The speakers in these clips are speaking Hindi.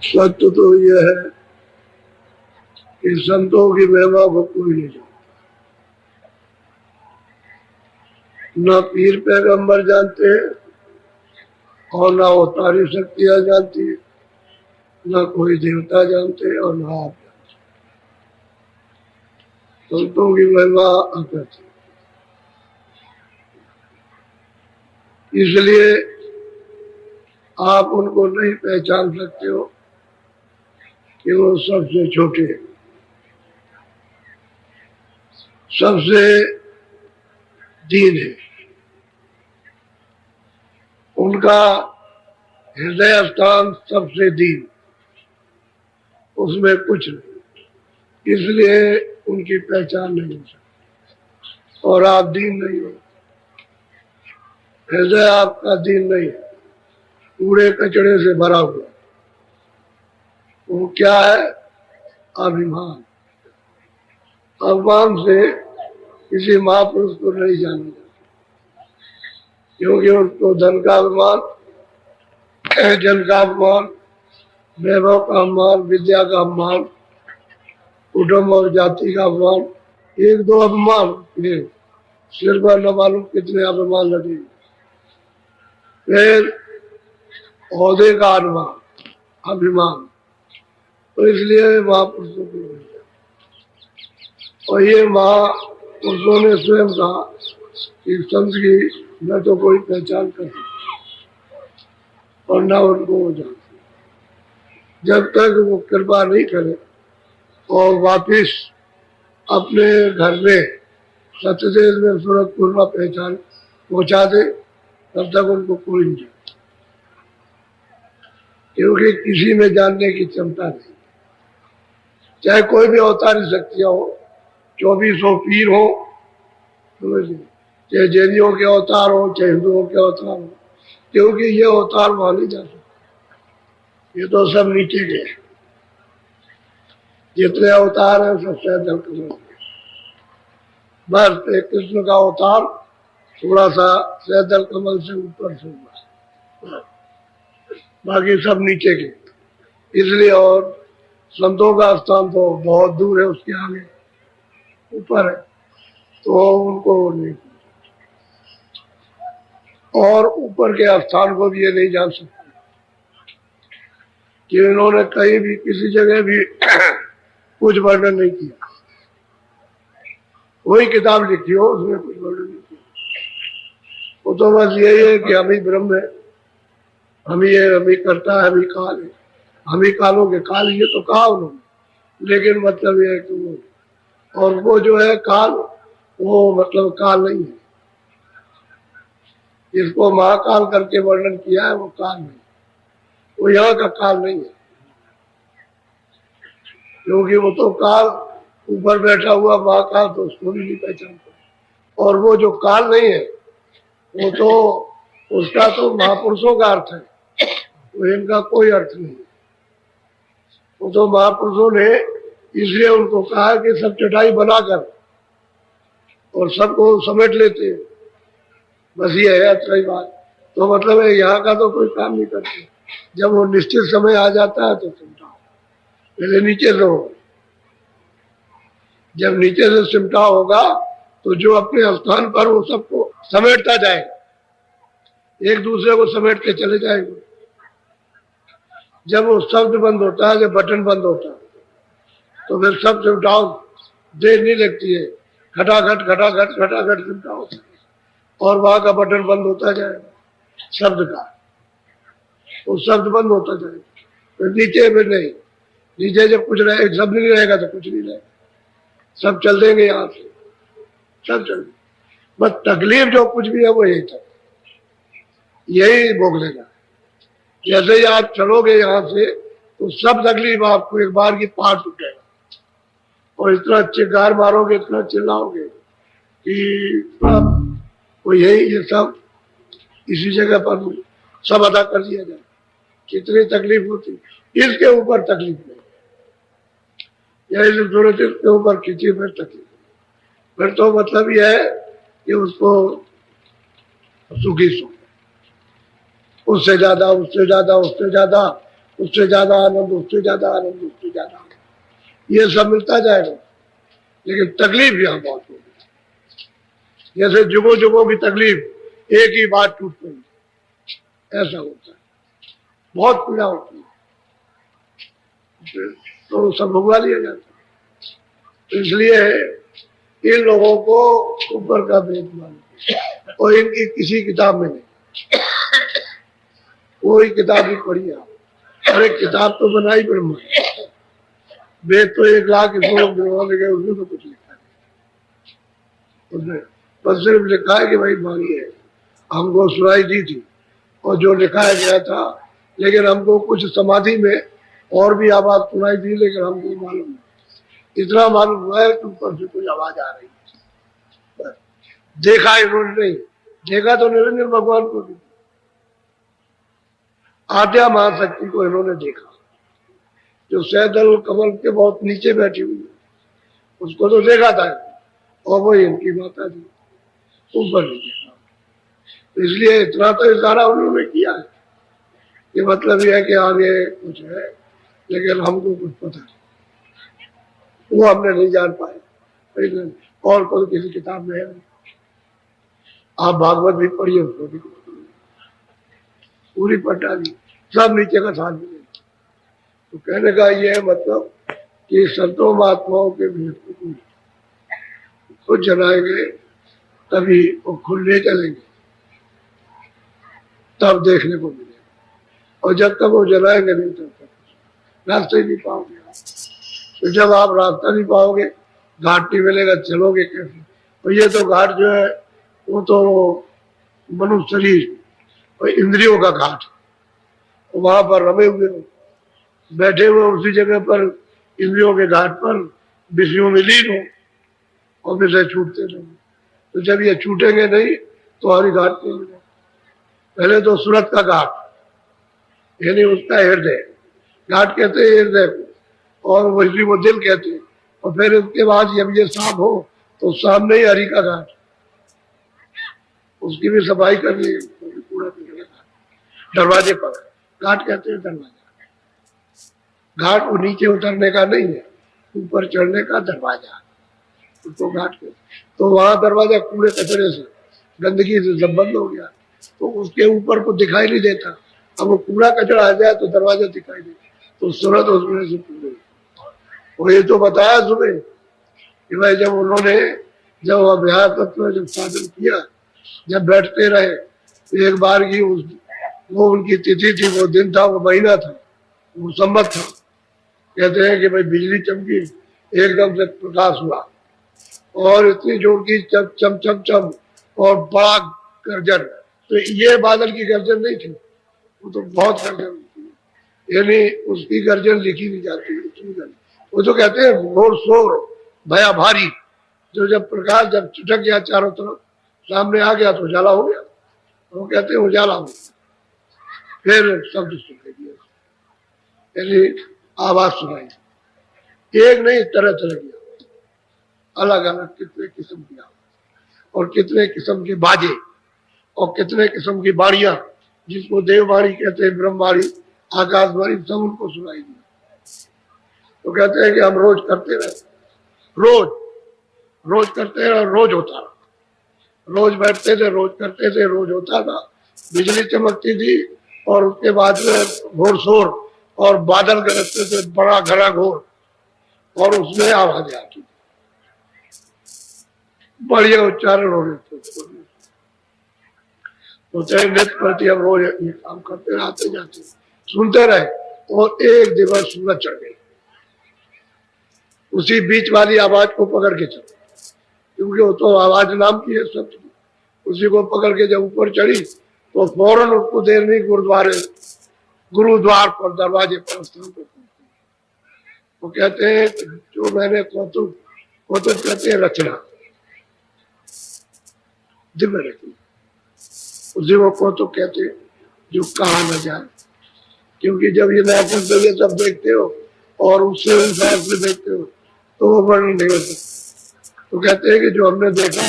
सत्य तो यह है कि संतों की महिमा को कोई नहीं जानता, न पीर पैगंबर जानते हैं और ना वो तारी शक्तियां जानती है, ना कोई देवता जानते और ना आप जानते। संतों की महिमा अप्रत है, इसलिए आप उनको नहीं पहचान सकते हो कि वो सबसे छोटे, सबसे दीन है। उनका हृदय स्थान सबसे दीन, उसमें कुछ नहीं, इसलिए उनकी पहचान नहीं हो सकती। और आप दीन नहीं हो, हृदय आपका दीन नहीं है, कूड़े कचड़े से भरा हुआ। वो क्या है? अभिमान। अभिमान से किसी महापुरुष को नहीं जाना जाता, क्योंकि उनको धन का अभिमान, जन का अभिमान, वैभव का अभिमान, विद्या का अभिमान, कुटुंब और जाति का अभिमान, एक दो अभिमान सिर पर न मालूम कितने अभिमान लगे। फिर औहदे का अभिमान, तो इसलिए महापुरुषों को नहीं जाना। और ये महापुरुषों ने स्वयं कहा कि संत की न तो कोई पहचान कर सकता और न उनको वो जानते, जब तक वो कृपा नहीं करे और वापिस अपने घर में सत्यदेश में सूरतपुर में पहचान पहुंचा दे, तब तक उनको कोई नहीं जानता, क्योंकि किसी में जानने की क्षमता नहीं। चाहे कोई भी अवतारी शक्तियां हो, 2400 पीर हो, चाहे जैनियों के अवतार हो, चाहे हिंदुओं के अवतार हो, क्योंकि ये अवतार वहां नहीं जा सकते, ये तो सब नीचे के हैं। जितने अवतार हैं सब सैदल कमल, बस कृष्ण का अवतार थोड़ा सा सैदल कमल से ऊपर से हुआ, बाकी सब नीचे के। इसलिए और संतों का स्थान तो बहुत दूर है, उसके आगे ऊपर है, तो उनको नहीं, और ऊपर के स्थान को भी ये नहीं जान सकते कि इन्होंने कहीं भी किसी जगह भी कुछ वर्णन नहीं किया। वही किताब लिखी हो, उसमें कुछ वर्णन नहीं किया। वो तो बस यही है कि हम ही ब्रह्म है, हम ही करता है, हम ही काल है, हम ही कालों के काल, ये तो कहा उन्होंने, लेकिन मतलब ये है कि वो, और वो जो है काल, वो मतलब काल नहीं है। जिसको महाकाल करके वर्णन किया है वो काल नहीं, वो यहाँ का काल नहीं है, क्योंकि वो तो काल ऊपर बैठा हुआ महाकाल, तो उसको भी नहीं पहचानता। और वो जो काल नहीं है, वो तो उसका तो महापुरुषों का अर्थ है, वो इनका कोई अर्थ नहीं। वो तो महापुरुषों ने इसलिए उनको कहा कि सब चटाई बनाकर और सबको समेट लेते हैं, बस ये है सही बात। तो मतलब है यहाँ का तो कोई काम नहीं करते, जब वो निश्चित समय आ जाता है तो सिमटाओ, पहले नीचे से हो, जब नीचे से सिमटा होगा तो जो अपने स्थान पर वो सबको समेटता जाएगा, एक दूसरे को समेट के चले जाएंगे। जब वो शब्द बंद होता है, जब बटन बंद होता है, तो फिर सब सिमटाओ, देर नहीं लगती है, खटाखट खटाखट खटाखट सिमटाओ, और वहां का बटन बंद होता जाएगा शब्द का, वो शब्द बंद होता जाएगा। फिर नीचे फिर नहीं, नीचे जब कुछ रहे, शब्द नहीं रहेगा तो कुछ नहीं रहेगा, सब चल देंगे यहाँ से, सब चल, बस तकलीफ जो कुछ भी है वो यही था, यही भोगलेगा। जैसे ही आप चलोगे यहाँ से तो सब तकलीफ आपको एक बार की पार टूटेगा, और इतना चिल्लार मारोगे, इतना चिल्लाओगे कि वो यही, ये सब इसी जगह पर सब अदा कर दिया जाए। कितनी तकलीफ होती, इसके ऊपर तकलीफ नहीं, यही सूरत के ऊपर खींची फिर तकलीफ, फिर तो मतलब यह है कि उसको सुखी सुख, उससे ज्यादा उससे ज्यादा उससे ज्यादा, उससे ज्यादा आनंद, उससे ज्यादा आनंद, उससे ज्यादा आनंद, ये सब मिलता जाएगा। लेकिन तकलीफ यहाँ बहुत होगी, जैसे जुगों जुगों की तकलीफ एक ही बात टूट पड़ी, ऐसा होता है, बहुत पीड़ा होती है, तो सब भुगवा लिया जाता है। तो इसलिए इन लोगों को ऊपर का भेद मालूम और इनकी किसी किताब में नहीं, कोई किताब नहीं पढ़ी आप। अरे किताब तो बनाई ब्रह्मा, वेद तो 1,00,000 श्लोक बनवाने गए, उसमें तो कुछ लिखा नहीं, उसमें बस सिर्फ लिखा है कि भाई मांगिए, हमको सुनाई दी थी और जो लिखाया गया था, लेकिन हमको कुछ समाधि में और भी आवाज सुनाई दी, लेकिन हमको मालूम नहीं, इतना मालूम हुआ है कि ऊपर से कोई आवाज आ रही है। देखा इन्होंने नहीं, देखा तो निरंजन भगवान को भी, आद्या महाशक्ति को इन्होंने देखा, जो सैदल कमल के बहुत नीचे बैठी हुई है, उसको तो देखा था, और वो इनकी माता जी ऊपर नहीं देखा। तो इसलिए इतना तो इशारा उन्होंने किया है कि मतलब यह है कि आगे कुछ है, लेकिन हमको कुछ पता नहीं, वो हमने नहीं जान पाए, और कोई किसी किताब में है नहीं। आप भागवत भी पढ़िए, उसको भी पूरी पटा दी, सब नीचे का साथ मिले। तो कहने का ये मतलब कि संतों महात्माओं के भेद को खुद जलाएंगे तभी वो खुद ले चलेंगे, तब देखने को मिलेगा, और जब तक वो जलाएंगे नहीं तब तक रास्ते नहीं पाओगे। तो जब आप रास्ता नहीं पाओगे, घाट नहीं मिलेगा, चलोगे कैसे? और ये तो घाट जो है वो तो मनुष्य शरीर और इंद्रियों का घाट, वहां पर रमे हुए हो, बैठे हुए उसी जगह पर इंद्रियों के घाट पर विषयों में लीन हो और विषय छूटते रहो। तो जब ये छूटेंगे नहीं तो हरि घाट नहीं मिलेगा। पहले तो सूरत का घाट, यानी उसका हृदय घाट कहते हैं हृदय को, और वही वो दिल कहते हैं, और फिर उसके बाद जब ये साफ हो तो सामने ही हरि का घाट, उसकी भी सफाई करनी है, पूरा दरवाजे पर घाट कहते हैं। दरवाजा घाट वो नीचे उतरने का नहीं है, ऊपर चढ़ने का दरवाजा, उसको घाट कहते। तो वहां दरवाजा कूड़े कचरे से, गंदगी से जब बंद हो गया तो उसके ऊपर को दिखाई नहीं देता, अब वो कूड़ा कचरा आ जाए तो दरवाजा दिखाई देता, तो सूरत उसमें से पूरे। और ये तो बताया सुबह कि भाई जब उन्होंने जब अभ्यास तत्व जब साधन किया, जब बैठते रहे, तो एक बार की वो उनकी तिथि थी, वो दिन था, वो महीना था, वो संवत था। कहते हैं कि भाई बिजली चमकी, एकदम से प्रकाश हुआ और इतनी जोर की चम चम चम चम और बड़ा गर्जन। तो ये बादल की गर्जन नहीं थी, वो तो बहुत गर्जन थी, यानी उसकी गर्जन लिखी नहीं जाती है। वो तो कहते हैं घोर शोर भया भारी, जो जब प्रकाश जब चुटक गया चारों तरफ, सामने आ गया तो उजाला हो गया, वो कहते हैं उजाला हो गया, फिर शब्द सुनाई दिया, यानी आवाज सुनाई, एक नहीं तरह तरह की, अलग अलग कितने किस्म की आवाज और कितने किस्म के बाजे और कितने किस्म की बाणियां, जिसको देववाणी कहते हैं, ब्रह्मवाणी, आकाशवाणी, सब उनको सुनाई दी। तो कहते हैं कि हम रोज करते रहे, रोज रोज करते रहे, रोज होता रहा, रोज बैठते थे, रोज करते थे, रोज होता था, बिजली चमकती थी और उसके बाद में घोर शोर और बादल गरजते थे, बड़ा घना घोर, और उसमें आवाजें आती, बढ़िया उच्चारण हो रहे थे। तो चाहे नृत्य प्रति हम रोज ये काम करते रहे, आते जाते सुनते रहे, और एक दिवस सूरज चढ़ गई, उसी बीच वाली आवाज को पकड़ के चल, क्योंकि वो तो आवाज नाम की है शब्द, उसी को पकड़ के जब ऊपर चढ़ी तो फौरन उसको देर नहीं गुरुद्वार पर दरवाजे पर स्थान पर। वो कहते हैं जो मैंने कौतुक कहते हैं रचना, दिव्य रचना, उसी वो कौतुक कहते हैं जो कहा न जाए, क्योंकि जब ये नाटक सब देखते हो और उससे हिसाब से देखते हो तो वो वर्णन नहीं होता। तो कहते हैं कि जो हमने देखा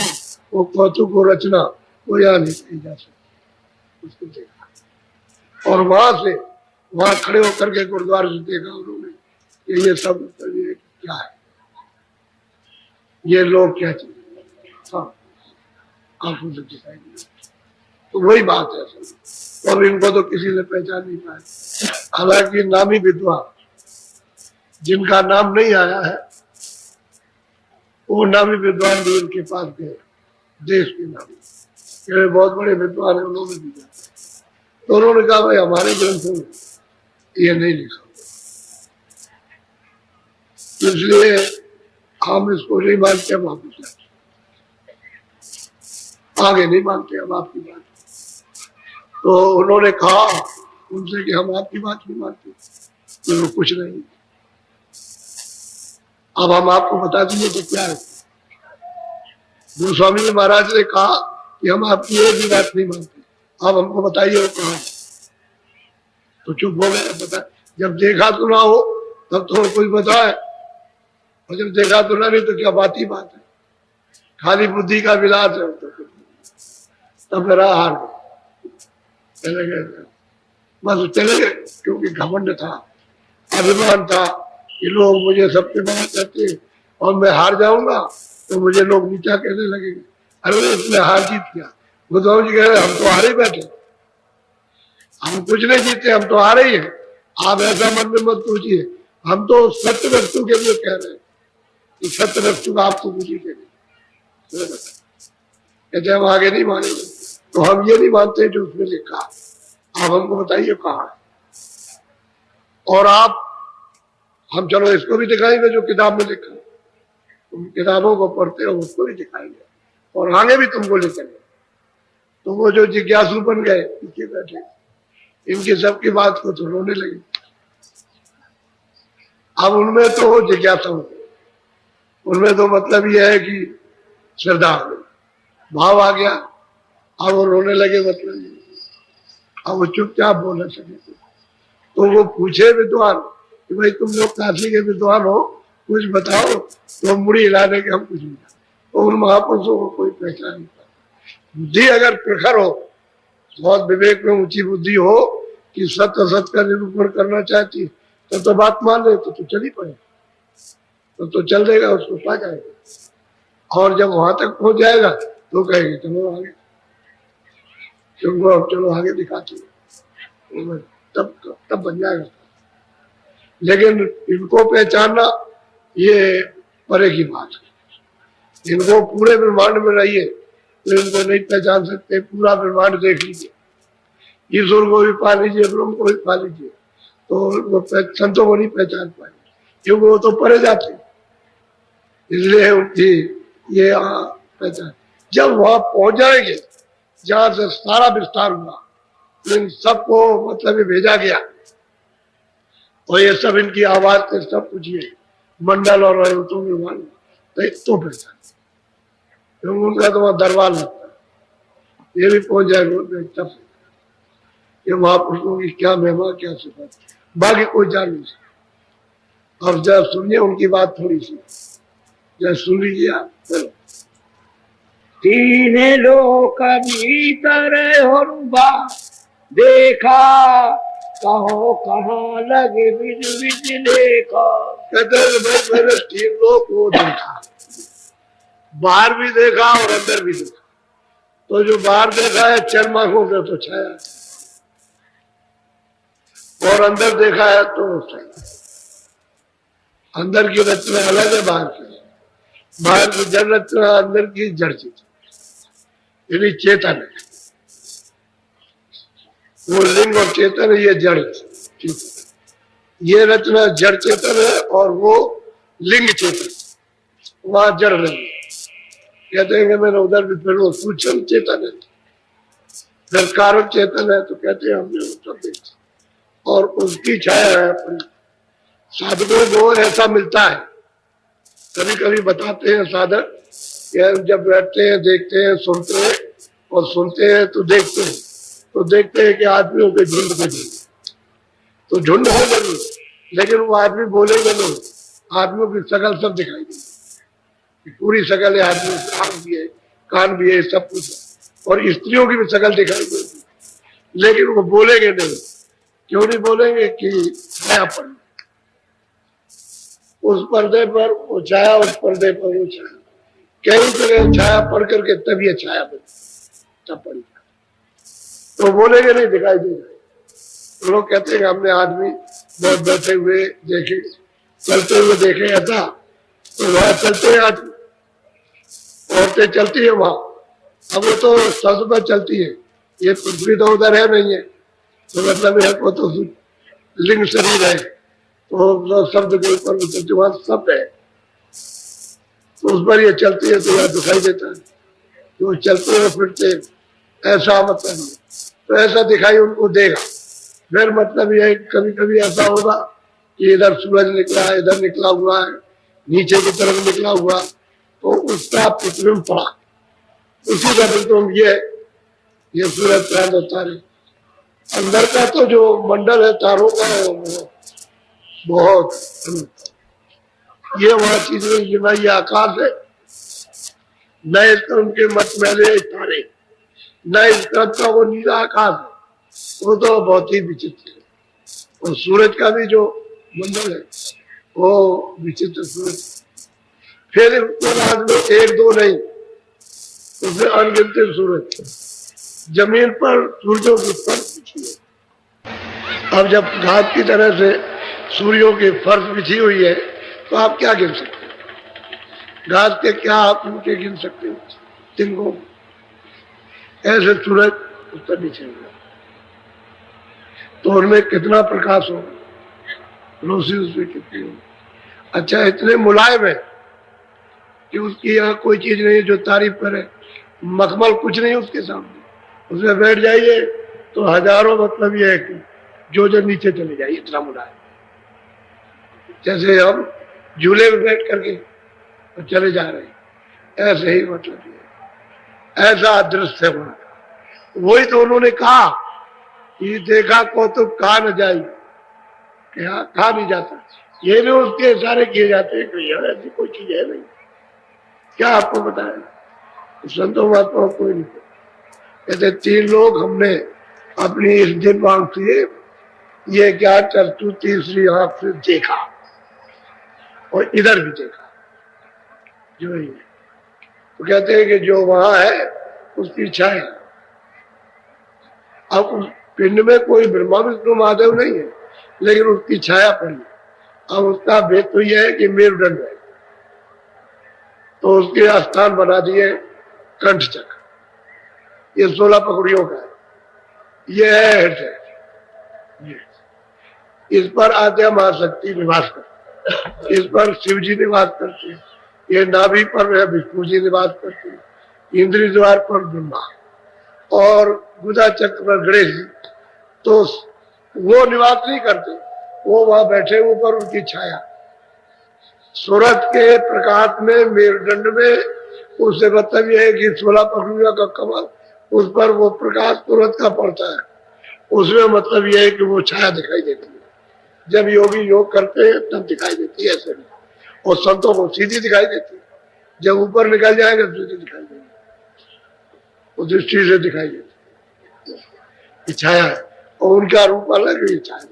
वो कौतुक को रचना वो यहाँ नहीं कही जा सकती, उसको देखा, और वहां से वहां खड़े होकर के गुरुद्वारे से देखा उन्होंने कि ये सब ये क्या है, ये लोग क्या चीज। हाँ, आंखों से दिखाई दिया। तो वही बात है असल। और इनको तो किसी ने पहचान नहीं पाया। हालांकि नामी विद्वान जिनका नाम नहीं आया है, वो नामी विद्वान भी उनके पास गए, देश के नामी बहुत बड़े विद्वान है, उन्होंने भी जाना। तो उन्होंने कहा भाई हमारे ग्रंथों में ये नहीं लिखा, इसलिए हम इसको नहीं मानते, हम वापस आगे नहीं मानते हम आपकी बात। तो उन्होंने कहा उनसे कि हम आपकी बात नहीं मानते, तो कुछ नहीं। अब हम आपको बता दीजिए कि क्या है। गोस्वामी जी महाराज ने कहा कि हम आपकी एक भी बात नहीं मानते, आप हमको बताइए वो कहाँ। तो चुप हो गए। बता, जब देखा सुना हो तब तो कोई बताए, और जब देखा सुना नहीं तो क्या बात ही बात है, खाली बुद्धि का विलास है। तो तब मेरा हार गया, चले गए, बस चले गए। क्योंकि घमंड था, अभिमान था कि लोग मुझे सबसे बड़ा कहते हैं और मैं हार जाऊंगा तो मुझे लोग नीचा कहने लगेंगे। अरे इसने हार जीत किया। गोस्वामी जी कह रहे हम तो हारे बैठे, हम कुछ नहीं जीते, हम तो हारे ही हैं। आप ऐसा मन में मत सोचिए, हम तो सत्य वस्तु के लिए कह रहे हैं कि सत्य वस्तु का आपको बुझी के लिए कहते हम आगे नहीं मानेंगे। तो हम ये नहीं मानते जो उसमें लिखा, आप हमको बताइए कहाँ है। और आप हम चलो इसको भी दिखाएंगे जो किताब में लिखा है, तुम किताबों को पढ़ते हो उसको भी दिखाएंगे और आगे भी तुमको लिखेंगे। तो वो जो जिज्ञासु बन गए पीछे बैठे, इनकी सबकी बात को तो रोने लगे। अब उनमें तो जिज्ञासा हो गई, उनमें तो मतलब यह है कि श्रद्धा हो गई, भाव आ गया। अब वो रोने लगे, मतलब अब वो चुपचाप बोल सके। तो वो पूछे विद्वान कि भाई तुम लोग काशी के विद्वान हो, कुछ बताओ। तो मुड़ी हिलाने के हम कुछ नहीं। तो उन महापुरुषों को कोई पहचान नहीं पाता। बुद्धि अगर प्रखर हो, बहुत विवेक में ऊंची बुद्धि हो कि सत्य असत का निरूपण करना चाहती, तो बात मान ले तो चल ही पड़े, तो चल देगा, उसको पा जाएगा। और जब वहां तक पहुंच जाएगा तो कहेगी चलो आगे, तुमको अब चलो आगे दिखाती है, तब बन जाएगा। लेकिन इनको पहचानना ये परे की बात है। इनको पूरे ब्रह्मांड में रहिए तो इनको नहीं पहचान सकते। पूरा ब्रह्मांड देख लीजिए, ईश्वर को भी पा लीजिए, ब्रह्म को भी पा लीजिए, तो वो संतों को नहीं पहचान पाएंगे क्योंकि वो तो परे जाते। इसलिए उनकी ये पहचान जब वहां पहुंच जाएंगे जहां से सारा विस्तार हुआ, इन सबको मतलब ये भेजा गया और ये सब इनकी आवाज से सब कुछ ये मंडल और अयुतों में मान तो पहचान, क्योंकि उनका तो वहां दरबार लगता है। ये भी पहुंच जाएगा तब ये महापुरुषों की क्या महिमा, क्या सिफत, बाकी कोई जान नहीं सकता। अब जब सुनिए उनकी बात थोड़ी सी, जब सुन लीजिए चलो। तीन लोक भीतर होरुबा देखा, कहो कहाँ लगे बिज बिज देखा। कहते हैं भाई मैंने तीन लोग वो देखा, बाहर भी देखा और अंदर भी देखा। तो जो बाहर देखा है चरमाखों से तो छाया, और अंदर देखा है तो अंदर की रचना अलग है बाहर की। बाहर की जड़ रचना, अंदर की जड़ चेतन, यानी चेतन है। वो लिंग और चेतन है, ये जड़ चेतन। ये रचना जड़ चेतन है और वो लिंग चेतन, वहां जड़ नहीं है। कहते हैं कि मैंने उधर भी फिर वो सूक्ष्म चेतन है, फिर कारक चेतन है, तो कहते हैं हमने उत्तर देखा और उसकी छाया है अपनी। साधकों को ऐसा मिलता है, कभी कभी बताते हैं साधक कि जब बैठते हैं, देखते हैं, सुनते हैं, और सुनते हैं तो देखते हैं कि आदमियों के झुंड में तो झुंड हो जरूर, लेकिन वो आदमी बोलेंगे नहीं। आदमियों की शकल सब दिखाई देगी, पूरी शकल है, आदमी आंख भी है, कान भी है, सब कुछ है, और स्त्रियों की भी शकल दिखाई देगी, लेकिन वो बोलेंगे नहीं। क्यों नहीं बोलेंगे कि छाया पड़ी, उस पर्दे पर वो छाया, उस पर्दे पर वो छाया, कई जगह छाया पड़ करके तब ये छाया बनी, तब पड़ी। तो बोलेंगे नहीं दिखाई दे रहा। तो लोग कहते हैं हमने आदमी बहुत बैठे हुए देखे, चलते हुए देखे ऐसा, तो वहां चलते हैं आदमी, औरतें चलती है वहां, अब वो तो सब्ज पर चलती है, ये पृथ्वी तो उधर है नहीं है, तो मतलब है वो तो लिंग शरीर है, तो शब्द के ऊपर वो चलती, वहां शब्द है, तो उस पर ये चलती है तो यह दिखाई देता है, तो चलते हुए फिरते ऐसा मतलब नहीं, तो ऐसा दिखाई उनको देगा। फिर मतलब यह कभी कभी ऐसा होगा कि इधर सूरज निकला है, इधर निकला हुआ है, नीचे की तरफ निकला हुआ, तो उसका प्रतिबिंब पड़ा, उसी का प्रतिबिंब ये सूरज चांद और तारे। अंदर का तो जो मंडल है तारों का है वो बहुत, ये वहां चीज नहीं, न ये आकाश है, न इसका उनके मत मैले तारे, न इस तरफ का वो नीला आकाश है, वो तो बहुत ही विचित्र है। और सूरज का भी जो मंडल है वो विचित्र सूरज, फिर में एक दो नहीं, तो फिर अनगिनत सूरज, जमीन पर सूर्यों की फर्श बिछी है। अब जब घास की तरह से सूर्यों की फर्श बिछी हुई है तो आप क्या गिन सकते हैं? घास के क्या आप उनके गिन सकते हैं? तिनकों ऐसे सूरज उस पर नीचे हुआ, तो उनमें कितना प्रकाश होगा, रोशनी उसमें कितनी होगी। अच्छा, इतने मुलायम है कि उसकी यहाँ कोई चीज नहीं जो तारीफ करे, मखमल कुछ नहीं उसके सामने, उसमें बैठ जाइए तो हजारों मतलब ये है कि जो नीचे चले जाइए, इतना मुलायम। जैसे हम झूले में बैठ करके तो चले जा रहे हैं, ऐसे ही मतलब ये ऐसा दृश्य है वहां का। वही तो उन्होंने कहा कि देखा कौतुक कहा न जाए, कहा नहीं जाता, ये नहीं उसके इशारे किए जाते हैं कि यार ऐसी कोई चीज है नहीं, क्या आपको बताया, संतों महात्माओं कोई नहीं। कहते 3 लोग हमने अपनी इस दिन मांग से ये क्या चर्चू तीसरी आंख से देखा, और इधर भी देखा जो ही है। तो कहते हैं कि जो वहां है उसकी छाया, अब उस पिंड में कोई ब्रह्मा विष्णु महादेव नहीं है, लेकिन उसकी छाया पड़ी। अब उसका भेद तो यह है कि मेरुदंड है, तो उसके स्थान बना दिए कंठ चक्र, ये 16 पकड़ियों का है, ये है हृदय, इस पर आद्या महाशक्ति निवास करती, इस पर शिव जी निवास करते हैं, ये नाभि पर विष्णु जी निवास करते हैं, इंद्रिय द्वार पर ब्रह्मा, और गुदा चक्र पर गणेश जी, तो वो निवास नहीं करते, वो वहां बैठे ऊपर उनकी छाया। सूरज के प्रकाश में मेरुदंड में उससे मतलब यह है कि 16 पखड़ियों का कमल, उस पर वो प्रकाश सूरज का पड़ता है, उसमें मतलब यह है कि वो छाया दिखाई देती है। जब योगी योग करते हैं तब दिखाई देती है ऐसे नहीं, और संतों को सीधी दिखाई देती है, जब ऊपर निकल जाएंगे तो सीधी दिखाई देगी, वो दृष्टि से दिखाई देती है, छाया है, और उनका रूप अलग है, छाया।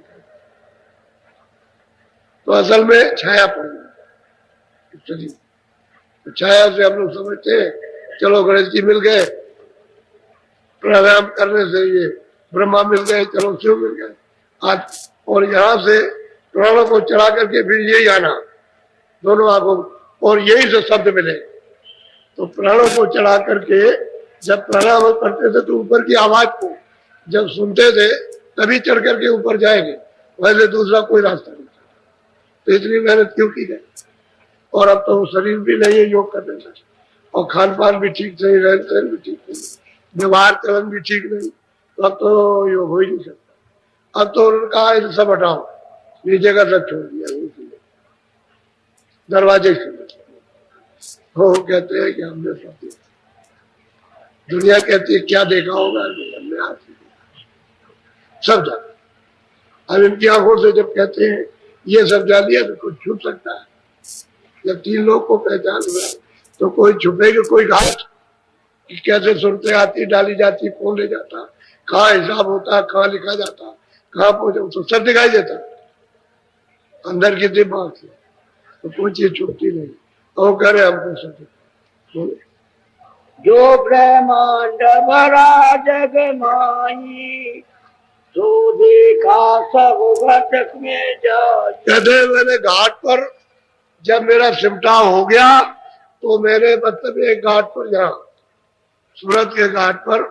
तो असल में छाया पड़ी, तो छाया से हम लोग समझते हैं चलो गणेश जी मिल गए, प्राणायाम करने से ये ब्रह्मा मिल गए, चलो शिव मिल गए आज, और यहाँ से प्राणों को चढ़ा करके फिर यही आना दोनों आंखों, और यही से शब्द मिले। तो प्राणों को चढ़ा करके जब प्राणायाम करते थे तो ऊपर की आवाज को जब सुनते थे तभी चढ़ करके ऊपर जाएंगे, वैसे दूसरा कोई रास्ता नहीं। तो इतनी मेहनत क्यों की जाए, और अब तो शरीर भी नहीं है योग करने का, और खान पान भी ठीक नहीं, रहन सहन भी ठीक नहीं, व्यवहार चलन भी ठीक नहीं, तो अब तो योग हो ही नहीं सकता। अब तो उनका सब हटाओ, नीचे का सब छोड़ दिया, दरवाजे से वो कहते हैं कि हमने सब देखा, दुनिया कहती है क्या देखा होगा, हमने आज सब जाना। अब इनकी आंखों से जब कहते हैं ये सब जान लिया तो कुछ छुप सकता है, जब 3 लोग को पहचान हुआ तो कोई छुपेगा, कोई घाट कि कैसे सुनते आती डाली जाती, कौन ले जाता, कहाँ हिसाब होता, कहाँ लिखा जाता, कहाँ पहुंचे? तो सब दिखाई देता अंदर की दिमाग से, तो कोई चीज छुपती नहीं। और कह रहे हमको सब बोले जो ब्रह्मांड भरा जग माही, तो देखा सब घटक में जाए। कहते मैंने घाट पर जब मेरा सिमटा हो गया तो मेरे मतलब एक घाट पर यहाँ सूरत के घाट पर,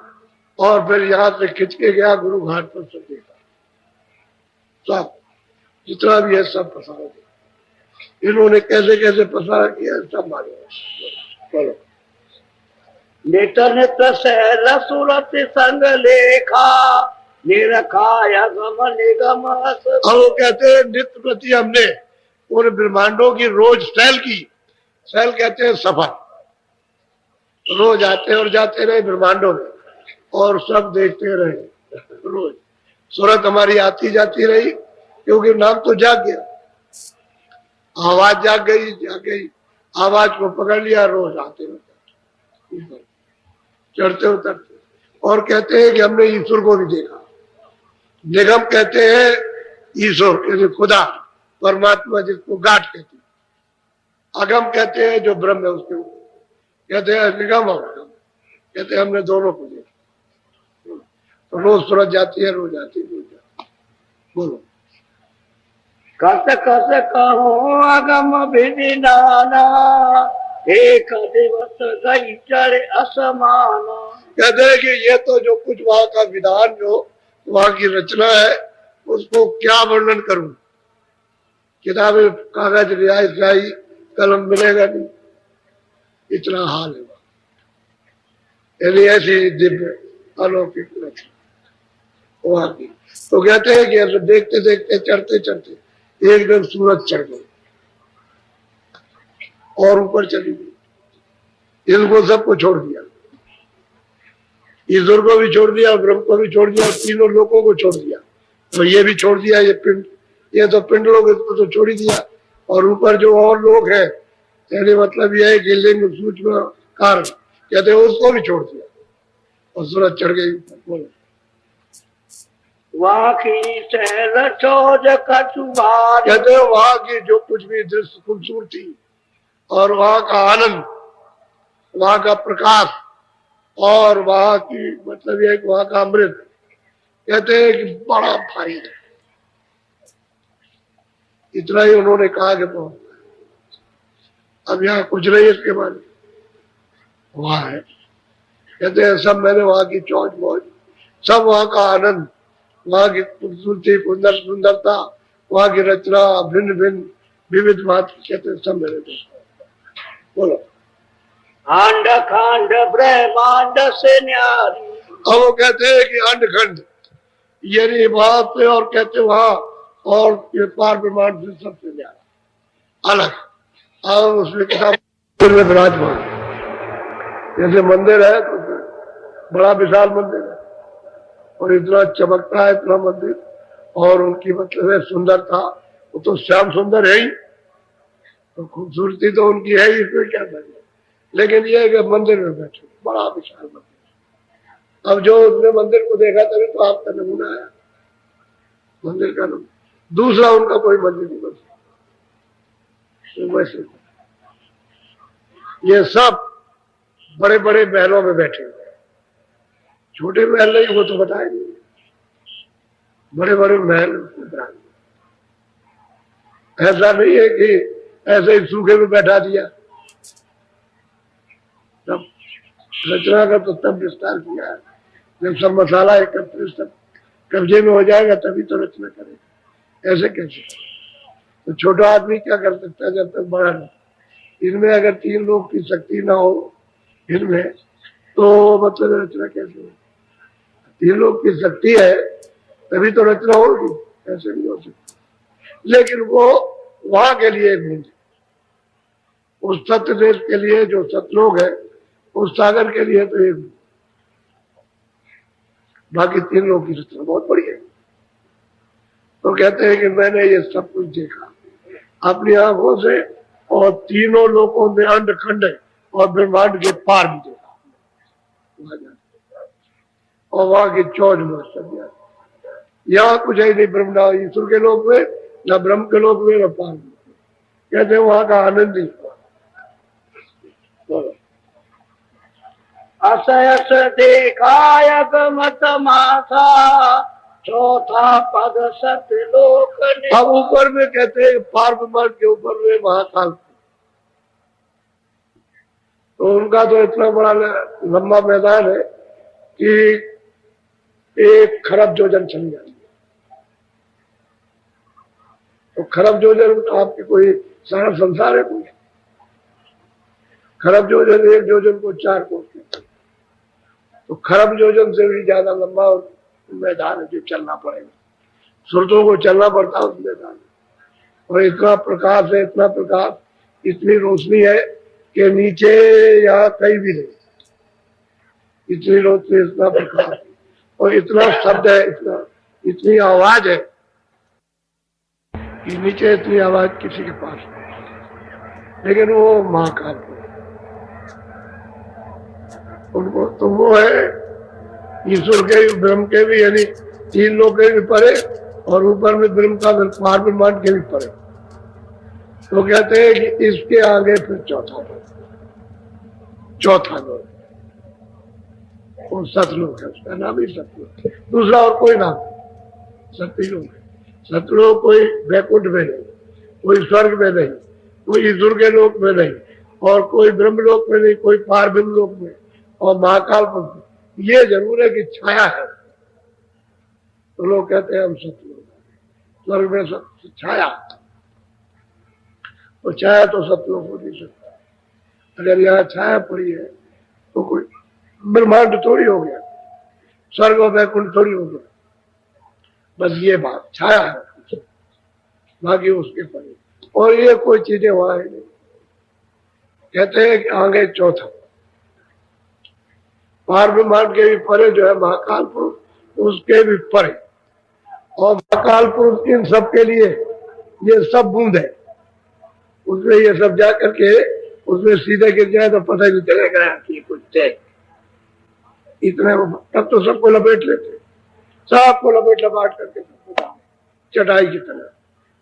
और फिर यहाँ से खिंच के गया गुरु घाट पर, सब देखा, सब जितना भी है सब पसारा दिया। इन्होंने कैसे कैसे पसारा किया सब मालूम। बोलो नेत्र नेत्र सहल सूरत संग लेखा, निरखाया गम निगम। और वो कहते हैं नित्य प्रति हमने उन ब्रह्मांडों की रोज सैल की। सैल कहते हैं सफर, रोज आते और जाते रहे ब्रह्मांडों में और सब देखते रहे रोज। सूरत हमारी आती जाती रही क्योंकि नाम तो जाग गया, आवाज जाग गई, आवाज को पकड़ लिया, रोज आते रहते चढ़ते उतरते। और कहते हैं कि हमने ईश्वर को भी देखा। निगम कहते हैं ईश्वर यानी खुदा परमात्मा, जिसको गाठ कहते हैं। अगम कहते हैं जो ब्रह्म है उसके ऊपर, कहते हैं निगम और अगम, कहते हैं हमने दोनों को देखा। तो रोज सूरज जाती है, रोज आती है, रोज जाती है। बोलो कस कस कहो अगम विधि नाना, एक दिवस गई चढ़े असमाना। कहते हैं कि ये तो जो कुछ वहां का विधान, जो वहां की रचना है, उसको क्या वर्णन करूं। किताबें कागज रियाई स्याही कलम मिलेगा नहीं, इतना हाल है यानी ऐसी दिव्य अलौकिक रचना वहां की। तो कहते हैं कि ऐसे देखते देखते चढ़ते चढ़ते एक दिन सूरज चढ़ गई और ऊपर चली गई। इनको सबको छोड़ दिया, ईश्वर को भी छोड़ दिया, ब्रह्म को भी छोड़ दिया, तीनों लोगों को छोड़ दिया। तो ये भी छोड़ दिया, ये पिंड, ये तो पिंड लोग, इसको तो छोड़ ही दिया। और ऊपर जो और लोग हैं, यानी मतलब यह है कि लिंग सूक्ष्म कारण कहते हैं, उसको भी छोड़ दिया और सूरज चढ़ गई। बोलो वहाँ की सहल चोज कछुआर, कहते हैं वहां की जो कुछ भी दृश्य खूबसूरती और वहां का आनंद, वहां का प्रकाश और वहां की मतलब यह वहां का अमृत, कहते हैं कि बड़ा भारी है। इतना ही उन्होंने कहा कि बहुत, अब यहाँ कुछ नहीं इसके बारे, वहां है। कहते हैं सब मैंने वहां की चौज मौज, सब वहां का आनंद, वहां की खूबसूरती, सुंदरता, वहां की रचना, भिन्न भिन्न विविध बात, कहते हैं सब मैंने देखा। बोलो अंड खंड ब्रह्मांड से न्यारी। अब वो कहते हैं कि अंड खंड यानी वहां पे, और कहते वहां और ये पार ब्रह्मांड से सबसे न्यारा अलग। और उसमें किताब में विराजमान, जैसे मंदिर है तो बड़ा विशाल मंदिर है और इतना चमकता है इतना मंदिर, और उनकी मतलब सुंदरता, वो तो श्याम सुंदर है ही, तो खूबसूरती तो उनकी है ही, इसमें क्या करें। लेकिन ये है कि मंदिर में बैठे, बड़ा विशाल मंदिर। अब जो उसने मंदिर को देखा तभी तो आपका नमूना आया मंदिर का नमूना, दूसरा उनका कोई मंदिर नहीं बन वैसे। ये सब बड़े बड़े महलों में बैठे हुए, छोटे महल नहीं, वो तो बताए नहीं, बड़े बड़े महल। ऐसा नहीं है कि ऐसे ही सूखे में बैठा दिया, तब रचना का तो तब विस्तार किया है जब सब मसाला एकत्रित सब कब्जे में हो जाएगा, तभी तो रचना करेगा। ऐसे कैसे? तो छोटा आदमी क्या कर सकता है जब तक बड़ा नहीं। इनमें अगर तीन लोग की शक्ति ना हो इनमें, तो मतलब रचना कैसे हो? तीन लोग की शक्ति है तभी तो रचना होगी, ऐसे नहीं हो सकती। लेकिन वो वहां के लिए घूम, उस सत्य देश के लिए जो सतलोक है, उस सागर के लिए तो एक, बाकी तीन लोग की रचना बहुत बड़ी है। तो कहते हैं कि मैंने ये सब कुछ देखा अपनी आंखों से, और तीनों लोगों में अंड खंड और ब्रह्मांड के पार भी देखा, और वहां की चौज में सब याद। यहाँ कुछ है नहीं, ब्रह्म ना ईश्वर के लोक में, न ब्रह्म के लोक में, न पार में। कहते हैं वहां का आनंद ही। असयस देखाय मत माथा, चौथा पद सतलोक। अब ऊपर में कहते हैं पार ब्रह्मांड के ऊपर में महाकाल, तो उनका तो इतना बड़ा लंबा मैदान है कि 1 खरब योजन चल जाएंगे। तो खरब योजन तो आपके कोई सारा संसार है कोई। खरब योजन 1 योजन को 4 कोस कहते हैं। तो खरब योजन से भी ज्यादा लंबा मैदान है जो चलना पड़ेगा, सुरतों को चलना पड़ता है उस मैदान में। और इतना प्रकाश है, इतना प्रकाश, इतनी रोशनी है कि नीचे यहाँ कहीं भी नहीं, इतनी रोशनी, इतना प्रकाश और इतना शब्द है, इतनी आवाज है कि नीचे इतनी आवाज किसी के पास नहीं। लेकिन वो महाकाल उनको तो वो है ईश्वर के भी, ब्रह्म के भी, यानी 3 लोग के भी परे, और ऊपर में ब्रह्म का पार ब्रह्मांड के भी परे। तो कहते हैं कि इसके आगे फिर चौथा लोग, वो सतलोक है, उसका नाम ही सतलोक। दूसरा और कोई नाम, सतलोक है। सतलोक कोई वैकुंठ में नहीं, कोई स्वर्ग में नहीं, कोई ईश्वर के लोक में नहीं, और कोई ब्रह्म लोक में नहीं, कोई पार ब्रह्म लोक में, और महाकाल पर ये जरूर है कि छाया है। तो लोग कहते हैं हम सतलोक, स्वर्ग में सब छाया, तो छाया तो सतलोक हो नहीं सकता। अगर यहाँ छाया पड़ी है तो कोई ब्रह्मांड थोड़ी हो गया, स्वर्ग और वैकुंठ थोड़ी हो गया। बस ये बात छाया है, बाकी उसके परे, और ये कोई चीजें वहां है नहीं। कहते हैं कि आगे चौथा पार ब्रह्मांड के भी परे जो है महाकाल पुरुष, उसके भी परे। और महाकाल पुरुष इन सब के लिए ये सब बूंद है, उसमें ये सब जा करके उसमें सीधे गिर जाए तो पता ही नहीं चलेगा कि कुछ थे। इतने तब तो सबको लपेट लेते, सबको लपेट लपाट करके चटाई की तरह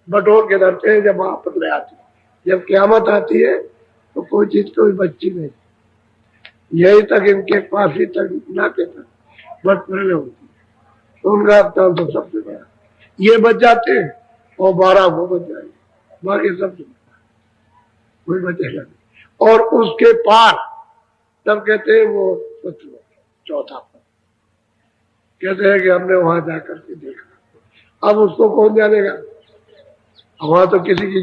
बटोर के धरते हैं। जब आफत में आती है, जब क्यामत आती है तो कोई चीज कोई बच्ची नहीं, यही तक इनके पास ही तक नाके तक बट पहले होती है। तो उनका अवतार तो सबसे बड़ा, ये बच जाते हैं और 12 वो बच जाएंगे, बाकी सब कोई बचेगा नहीं। और उसके पार तब कहते हैं वो चौथा पर, कहते हैं कि हमने वहां जाकर के देखा। अब उसको कौन जानेगा? वहां तो किसी की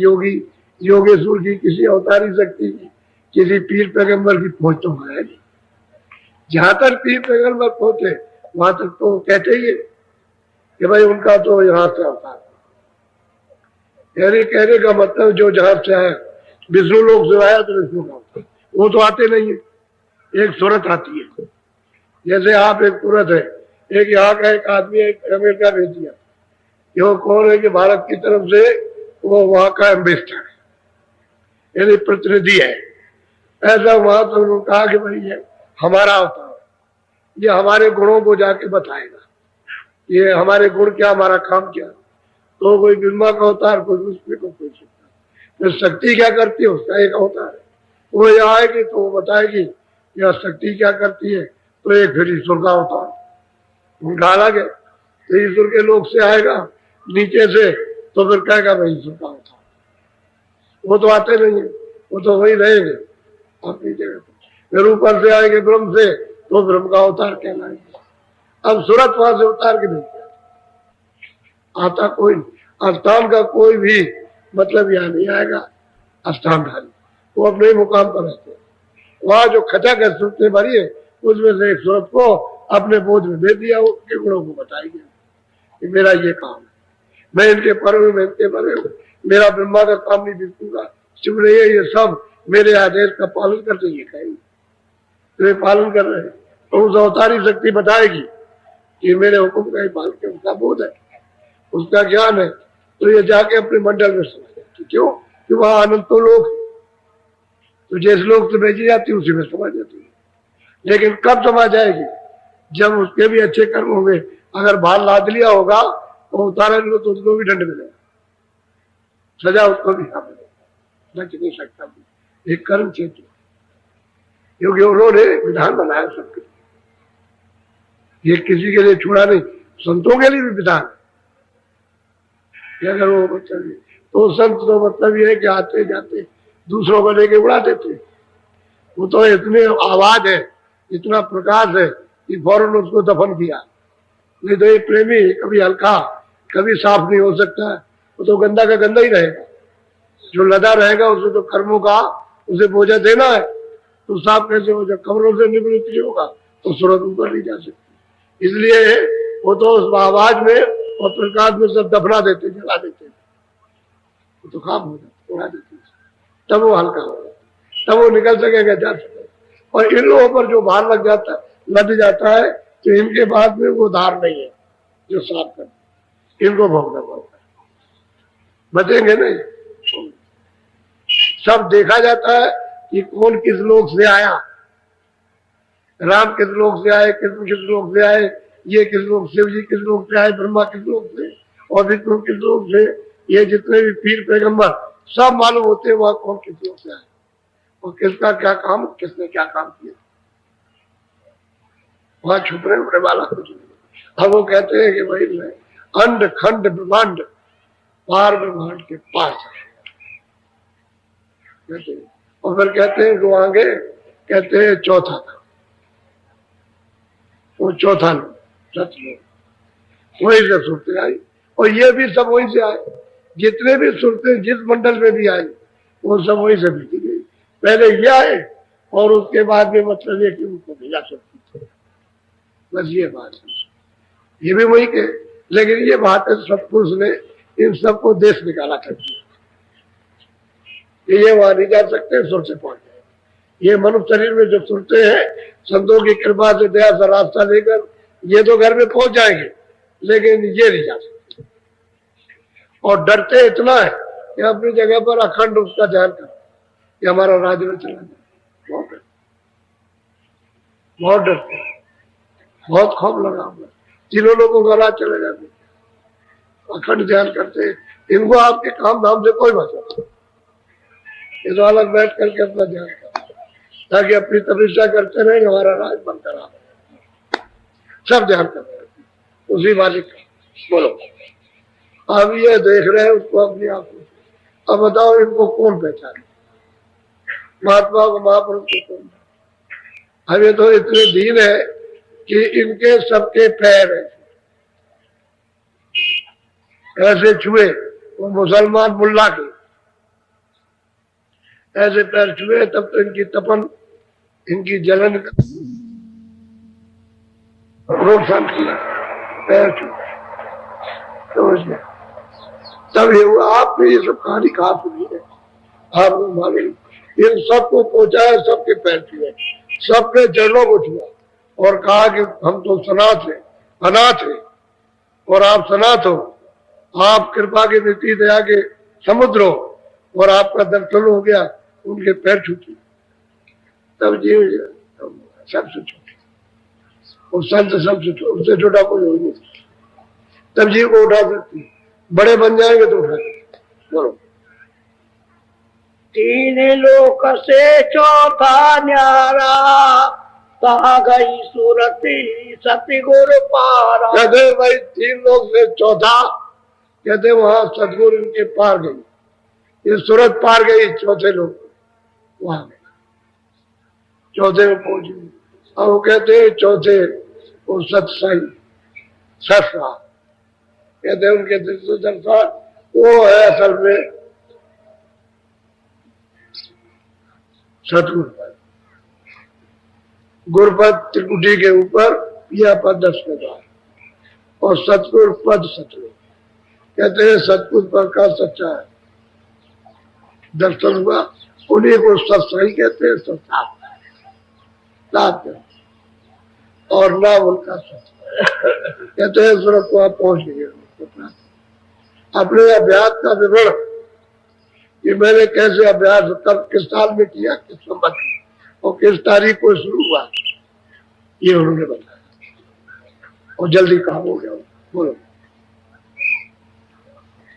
योगेश्वर की, किसी अवतारी शक्ति की, किसी पीर पैगंबर की पहुंच तो है नहीं। जहां तक पीर पैगंबर पहुंचे वहां तक तो कहते ही है कि भाई उनका तो यहाँ से अवतार। यानी कहने का मतलब जो जहां से आया, विष्णु लोक से आया तो विष्णु का अवतार, वो तो आते नहीं है। एक सूरत आती है, जैसे आप एक सूरत है, एक यहाँ का एक आदमी एक अमेरिका भेज दिया, वो कौन है कि भारत की तरफ से वो वहां का एम्बेसडर है, यानी प्रतिनिधि है। ऐसा वहां तो उन्होंने कहा कि भाई ये हमारा अवतार, ये हमारे गुणों को जाके बताएगा, ये हमारे गुण क्या, हमारा काम क्या। तो कोई ब्रह्मा का अवतार, कोई विष्णु को, कोई सकता। फिर शक्ति क्या करती है उसका एक अवतार है, वो यहाँ आएगी तो वो बताएगी यह शक्ति क्या करती है। तो एक फिर ईश्वर का अवतार उनका अलग है, तो ईश्वर के लोक से आएगा नीचे से, तो फिर कहेगा भाई ईश्वर का अवतार। वो तो आते नहीं है, वो तो वही रहेंगे अपनी जगह पर। फिर ऊपर से आएंगे ब्रह्म से, तो ब्रह्म का अवतार कहलाएंगे। अब सूरत वहां से उतार के नहीं आता कोई, स्थान का कोई भी मतलब यहाँ नहीं आएगा। स्थानधारी वो अपने ही मुकाम पर रहते हैं। वहां जो खचा कर सूरतें भरी है, उसमें से एक सूरत को अपने बोझ में दे दिया, उसके गुणों को बताएंगे कि मेरा ये काम है, मैं इनके पर हूँ, मैं इनके पर हूँ, मेरा ब्रह्मा का काम नहीं, विष्णु का, शिव नहीं है, ये सब मेरे आदेश का पालन करते ये कहेंगे। तो ये पालन कर रहे हैं, तो उस अवतारी शक्ति बताएगी कि मेरे हुक्म का ही पालन कर, उसका बोध है, उसका ज्ञान है। तो ये जाके अपने मंडल में समझ जाती। क्यों? कि वहां आनंद तो लोग, तो जिस लोग से भेजी जाती उसी में समझ जाती है। लेकिन कब समझ जाएगी? जब उसके भी अच्छे कर्म होंगे। अगर बाल लाद लिया होगा वो उतारेंगे तो उसको भी दंड मिलेगा, सजा उसको भी मिलेगा, बच नहीं सकता। एक कर्म क्षेत्र, क्योंकि उन्होंने विधान बनाया सबके लिए, ये किसी के लिए छुड़ा नहीं, संतों के लिए भी विधान है। अगर वो मतलब तो संत तो मतलब ये है कि आते जाते दूसरों को लेके उड़ा देते, वो तो इतने आवाज है, इतना प्रकाश है कि फौरन उसको दफन किया। नहीं तो ये प्रेमी कभी हल्का कभी साफ नहीं हो सकता, वो तो गंदा का गंदा ही रहेगा। जो लदा रहेगा उसे तो कर्मों का उसे बोझा देना है, तो साफ कैसे हो, जब कमरों से निवृत्ति होगा तो सूरत ऊपर नहीं जा सकती। इसलिए वो तो उस आवाज में और प्रकाश में सब दफना देते, जला देते, वो तो काम हो जाता, उड़ा देते, तब वो हल्का होगा, तब वो निकल सकेगा, जा सकेगा। और इन लोगों पर जो भार लग जाता है तो इनके बाद में वो धार नहीं है जो साफ कर, इनको भोगना पड़ता है, बचेंगे नहीं। सब देखा जाता है कि कौन किस लोक से आया, राम किस लोक से आए, कृष्ण किस लोक से आए, ये किस लोक, शिव जी किस लोक से आए, ब्रह्मा किस लोक से और विष्णु किस लोक से, ये जितने भी पीर पैगंबर सब मालूम होते हैं वहां कौन किस लोक से आए और किसका क्या काम, किसने क्या काम किया, वहां छुपने उड़ने वाला कुछ नहीं। अब वो कहते हैं कि भाई मैं अंड खंड ब्रह्मांड पार ब्रह्मांड के पास कहते हैं। और फिर कहते हैं जो आगे कहते हैं चौथा था, वो चौथा लोग सतलोक, वही से सुरते आई, और ये भी सब वहीं से आए, जितने भी सुरते जिस मंडल में भी आए वो सब वहीं से भेजी गई। पहले ये आए और उसके बाद में मतलब ये कि उनको भेजा सकती थे, बस ये बात है। ये भी वही के, लेकिन ये बात है सतपुरुष ने इन सबको देश निकाला कर दिया, ये वहां नहीं जा सकते, सुर से पहुंच जाए। ये मनुष्य शरीर में जो सुरते हैं संतों की कृपा से दया से रास्ता लेकर ये तो घर में पहुंच जाएंगे, लेकिन ये नहीं जा सकते। और डरते इतना है कि अपनी जगह पर अखंड उसका ध्यान कर कि हमारा राज्य में चला जाए, बहुत डरते हैं, बहुत खौफ लगा हुआ, तीनों लोगों का राज चले जाते, अखंड ध्यान करते। इनको आपके काम धाम से कोई बचा, ये तो अलग बैठ करके अपना ध्यान कर, ताकि अपनी तपस्या करते रहे, हमारा राज बनता रहा, सब ध्यान करते रहे उसी मालिक का। बोलो अब ये देख रहे हैं उसको अपनी आंखों से, अब बताओ इनको कौन पहचाने, महात्मा को महापुरुष को कौन? अब ये तो इतने दीन है कि इनके सबके पैर ऐसे छुए, वो मुसलमान मुल्ला के ऐसे पैर छुए, तब तो इनकी तपन, इनकी जलन रोशन किया, पैर छुए तो तब ये हुआ। आपने ये सब कहानी कहा सुनी है, आपको मालूम, इन सबको पहुंचाया, सबके पैर छुए, सबके चरणों को छुआ और कहा कि हम तो सनाथ है, अनाथ है और आप सनाथ हो, आप कृपा के नीति दया के समुद्र हो और आपका दर्शन हो गया, उनके पैर छूटे, तब जीव सबसे छोटे और संत सबसे छोटे, उससे छोटा कोई हो नहीं, तब जीव को उठा सकती, बड़े बन जाएंगे तो उठा सकते। बोलो तीन लोक से चौथा न्यारा, कहा गई सूरती सतगुरु पारा। कहते भाई तीन लोग से चौथा, कहते वहां सतगुरु इनके पार गई, ये सूरत पार गई, चौथे लोग वहां गए, चौथे में पहुंच गई। अब वो कहते चौथे वो सत्साई सत्सा, कहते उनके दर्शन वो है असल में सतगुरुपद, गुरुपद त्रिकुटी के ऊपर यह पद 10 के बाद, और सतगुरु पद सतगुरु, कहते हैं सतगुरु पद का सच्चा है दर्शन हुआ, उन्हीं को सत्सही कहते हैं, सत्सात और नाम उनका सत्य कहते हैं। सूरत को आप पहुंच गए, अपने अभ्यास का विवरण कि मैंने कैसे अभ्यास कब किस साल में किया, किस संवत और किस तारीख को शुरू हुआ, ये उन्होंने बताया और जल्दी काम हो गया। बोलो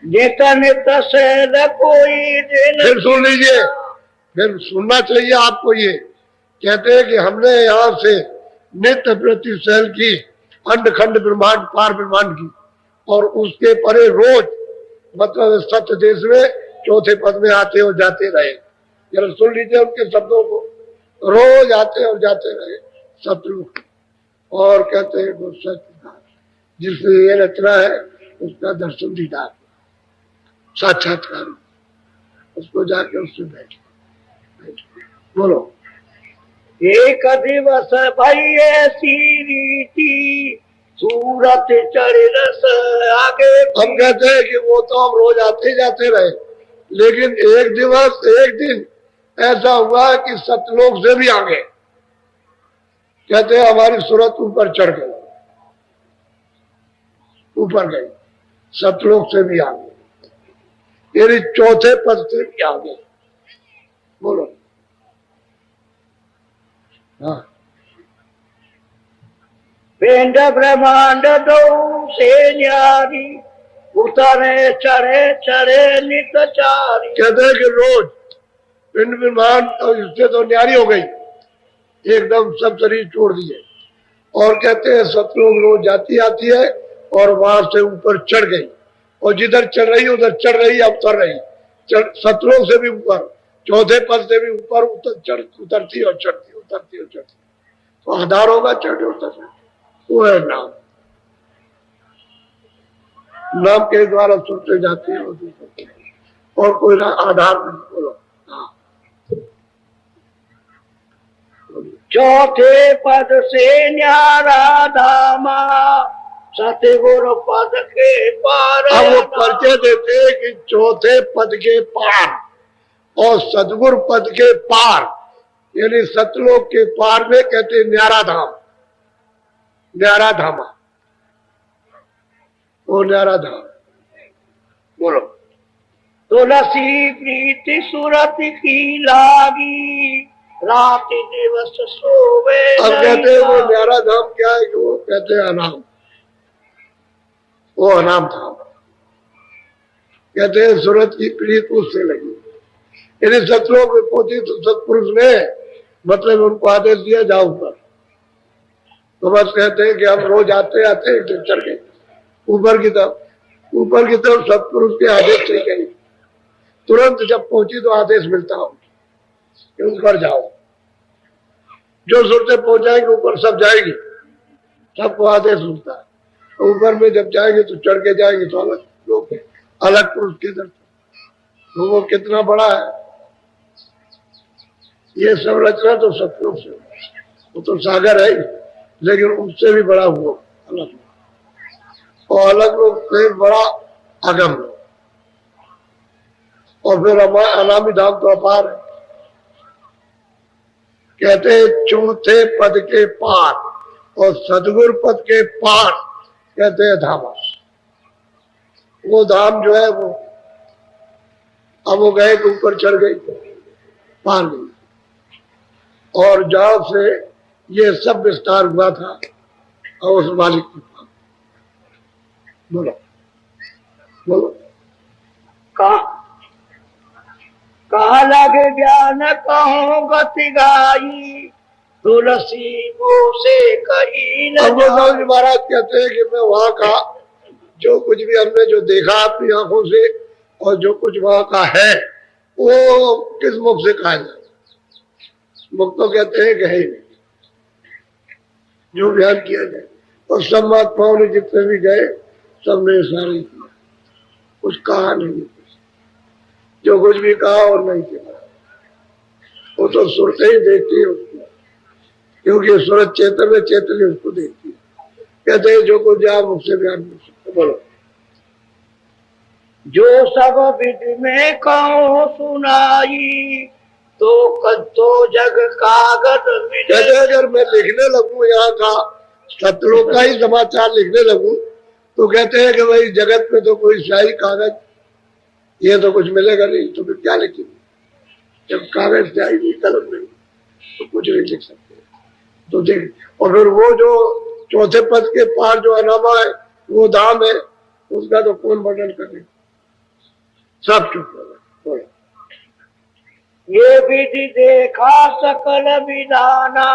नित नित से न कोई दिन। फिर सुन लीजिए, फिर सुनना चाहिए आपको। ये कहते हैं कि हमने यहाँ से नित्य प्रति शैल की अंड खंड ब्रह्मांड पार ब्रह्मांड की, और उसके परे रोज मतलब सत्य देश में चौथे पद में आते और जाते रहे। जरा सुन लीजिए उनके शब्दों को, रोज आते और जाते रहे सतलोक। और कहते हैं वो सत्यनारायण जिसने ये रचना है उसका दर्शन दीदार साक्षात्कार, उसको जाके उससे बैठे। बोलो। एक दिवस भई ऐसी रीति सूरत चढ़ रस आगे। हम कहते हैं कि वो तो हम रोज आते ही जाते रहे, लेकिन एक दिवस एक दिन ऐसा हुआ कि सतलोक से भी आगे। कहते हैं हमारी सूरत ऊपर चढ़ गई, ऊपर गई, सतलोक से भी आगे, यानी चौथे पद से भी आगे। बोलो। हाँ। पिंड ब्रह्मांड दो से न्यारी उतरे चढ़े चढ़े नित चारी। कहते हैं कि रोज पिंड ब्रह्मांड तो इससे तो न्यारी हो गई, एकदम सब शरीर छोड़ दिए। और कहते हैं सतलोक रोज जाती आती है और वहां से ऊपर चढ़ गई, और जिधर चढ़ रही उधर चढ़ रही, अब उतर रही। सतलोक से भी ऊपर, चौथे पद से भी ऊपर उतरती और चढ़ती, उतरती और चढ़ती। तो आधार होगा चढ़ उतर, वो है नाम। नाम के द्वारा सुनते जाते हैं और कोई आधार नहीं। बोलो। हाँ। चौथे पद से न्यारा धामा सतगुरु पद के पार। अब वो परिचय देते हैं कि चौथे पद के पार और सतगुरु पद के पार, यानी सतलोक के पार में कहते न्यारा धाम, न्यारा धामा, वो न्यारा धाम। बोलो। तुलसी प्रीति सुरत की लागी रात दिवस सोवे। अब कहते हैं वो न्यारा धाम क्या है कि वो कहते हैं अनाम, वो अनाम धाम। कहते हैं सूरत की प्रीत उससे लगी, यानी सतलोक में पहुंची तो सतपुरुष ने मतलब उनको आदेश दिया जाओ ऊपर। तो बस कहते हैं कि हम रोज आते आते चढ़ गए ऊपर की तरफ, ऊपर की तरफ सतपुरुष के आदेश से गई। तुरंत जब पहुंची तो आदेश मिलता हो कि ऊपर जाओ। जो सुरते पहुंचाएंगे ऊपर सब जाएगी, सबको आदेश मिलता है। तो ऊपर में जब जाएंगे तो चढ़ के जाएंगे तो अलग लोग, अलग पुरुष के दर्शन। तो वो कितना बड़ा है ये सब रचना, तो सतलोक से, वो तो सागर है लेकिन उससे भी बड़ा हुआ अलग, और अलग लोग से बड़ा अगम लोग। और फिर अनामी धाम तो अपार है। कहते हैं चौथे पद के पार और सदगुरु पद के पार कहते हैं धाम। वो धाम जो है वो अब वो गए तो ऊपर चढ़ गई, पार गई, और जहां से ये सब विस्तार हुआ था और उस मालिक के पास। बोलो। बोलो। कहा लगे ज्ञान कहो गति गाई तुलसी से कही न। महाराज कहते हैं कि मैं वहां का जो कुछ भी हमने जो देखा अपनी आंखों से और जो कुछ वहां का है वो किस मुख से कहा जाए। मुख तो कहते हैं कि है नहीं, जो बयान किया जाए। और सब महात्माओं ने जितने भी गए सबने सारे किया, कुछ कहा नहीं, जो कुछ भी कहा और नहीं किया। वो तो सुरते ही देखती है उसको, क्योंकि सूरत चेतन में चेतन उसको देखती है। कहते हैं जो कुछ आप मुझसे बयान कर सकते। बोलो। जो सब विधि में कहो सुनाई तो जग कागज में। कहते अगर मैं लिखने लगूं यहाँ का सतलोक का ही समाचार लिखने लगूं तो कहते हैं कि भाई जगत में तो कोई शाही कागज ये तो कुछ मिलेगा नहीं, तो फिर क्या लिखेंगे। जब कागज शाही नहीं, कलम नहीं, तो कुछ नहीं लिख सकते। तो देख, और फिर वो जो चौथे पद के पार जो अनामा है वो धाम है, उसका तो कौन वर्णन करे। सब चुप हो गए। बोलो। ये विधि देखा सकल विधाना,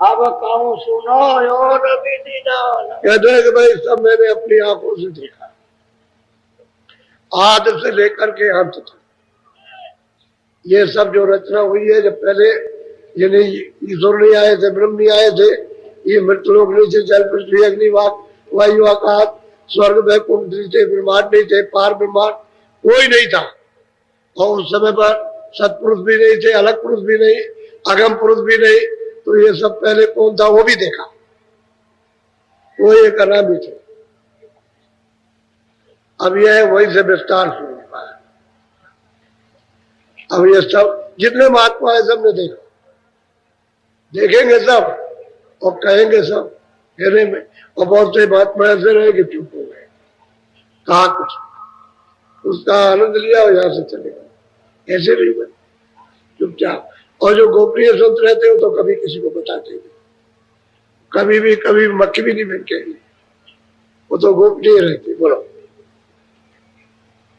अब कहूँ सुनो और विधि जाना। कहते हैं कि भाई सब मैंने अपनी आंखों से देखा, आदि से लेकर के अंत तक। ये सब जो रचना हुई है, जब पहले ये नहीं ईश्वर नहीं आए थे, ब्रह्म नहीं आए थे, ये मृतलोक नहीं थे, जल पृथ्वी अग्नि वायु आकाश स्वर्ग वैकुंठ नहीं थे, ब्रह्मांड नहीं थे, पार ब्रह्मांड कोई नहीं था। और उस समय पर सत्पुरुष भी नहीं थे, अलग पुरुष भी नहीं, अगम पुरुष भी नहीं। तो ये सब पहले कौन था वो भी देखा, वो ये करना भी थे। अब यह वही से विस्तार शुरू हुआ है। अब ये सब जितने महात्मा है सबने देखा, देखेंगे सब और कहेंगे सब कहने में। और बहुत से महात्मा ऐसे रहे कि चुप हो गए, कहा कुछ, उसका आनंद लिया और यहां से चले गए, ऐसे नहीं बने चुपचाप। और जो गोपनीय संत रहते हो तो कभी किसी को बताते नहीं, कभी मक्खी भी नहीं फेंकेंगे, वो तो गोपनीय रहते। बोलो।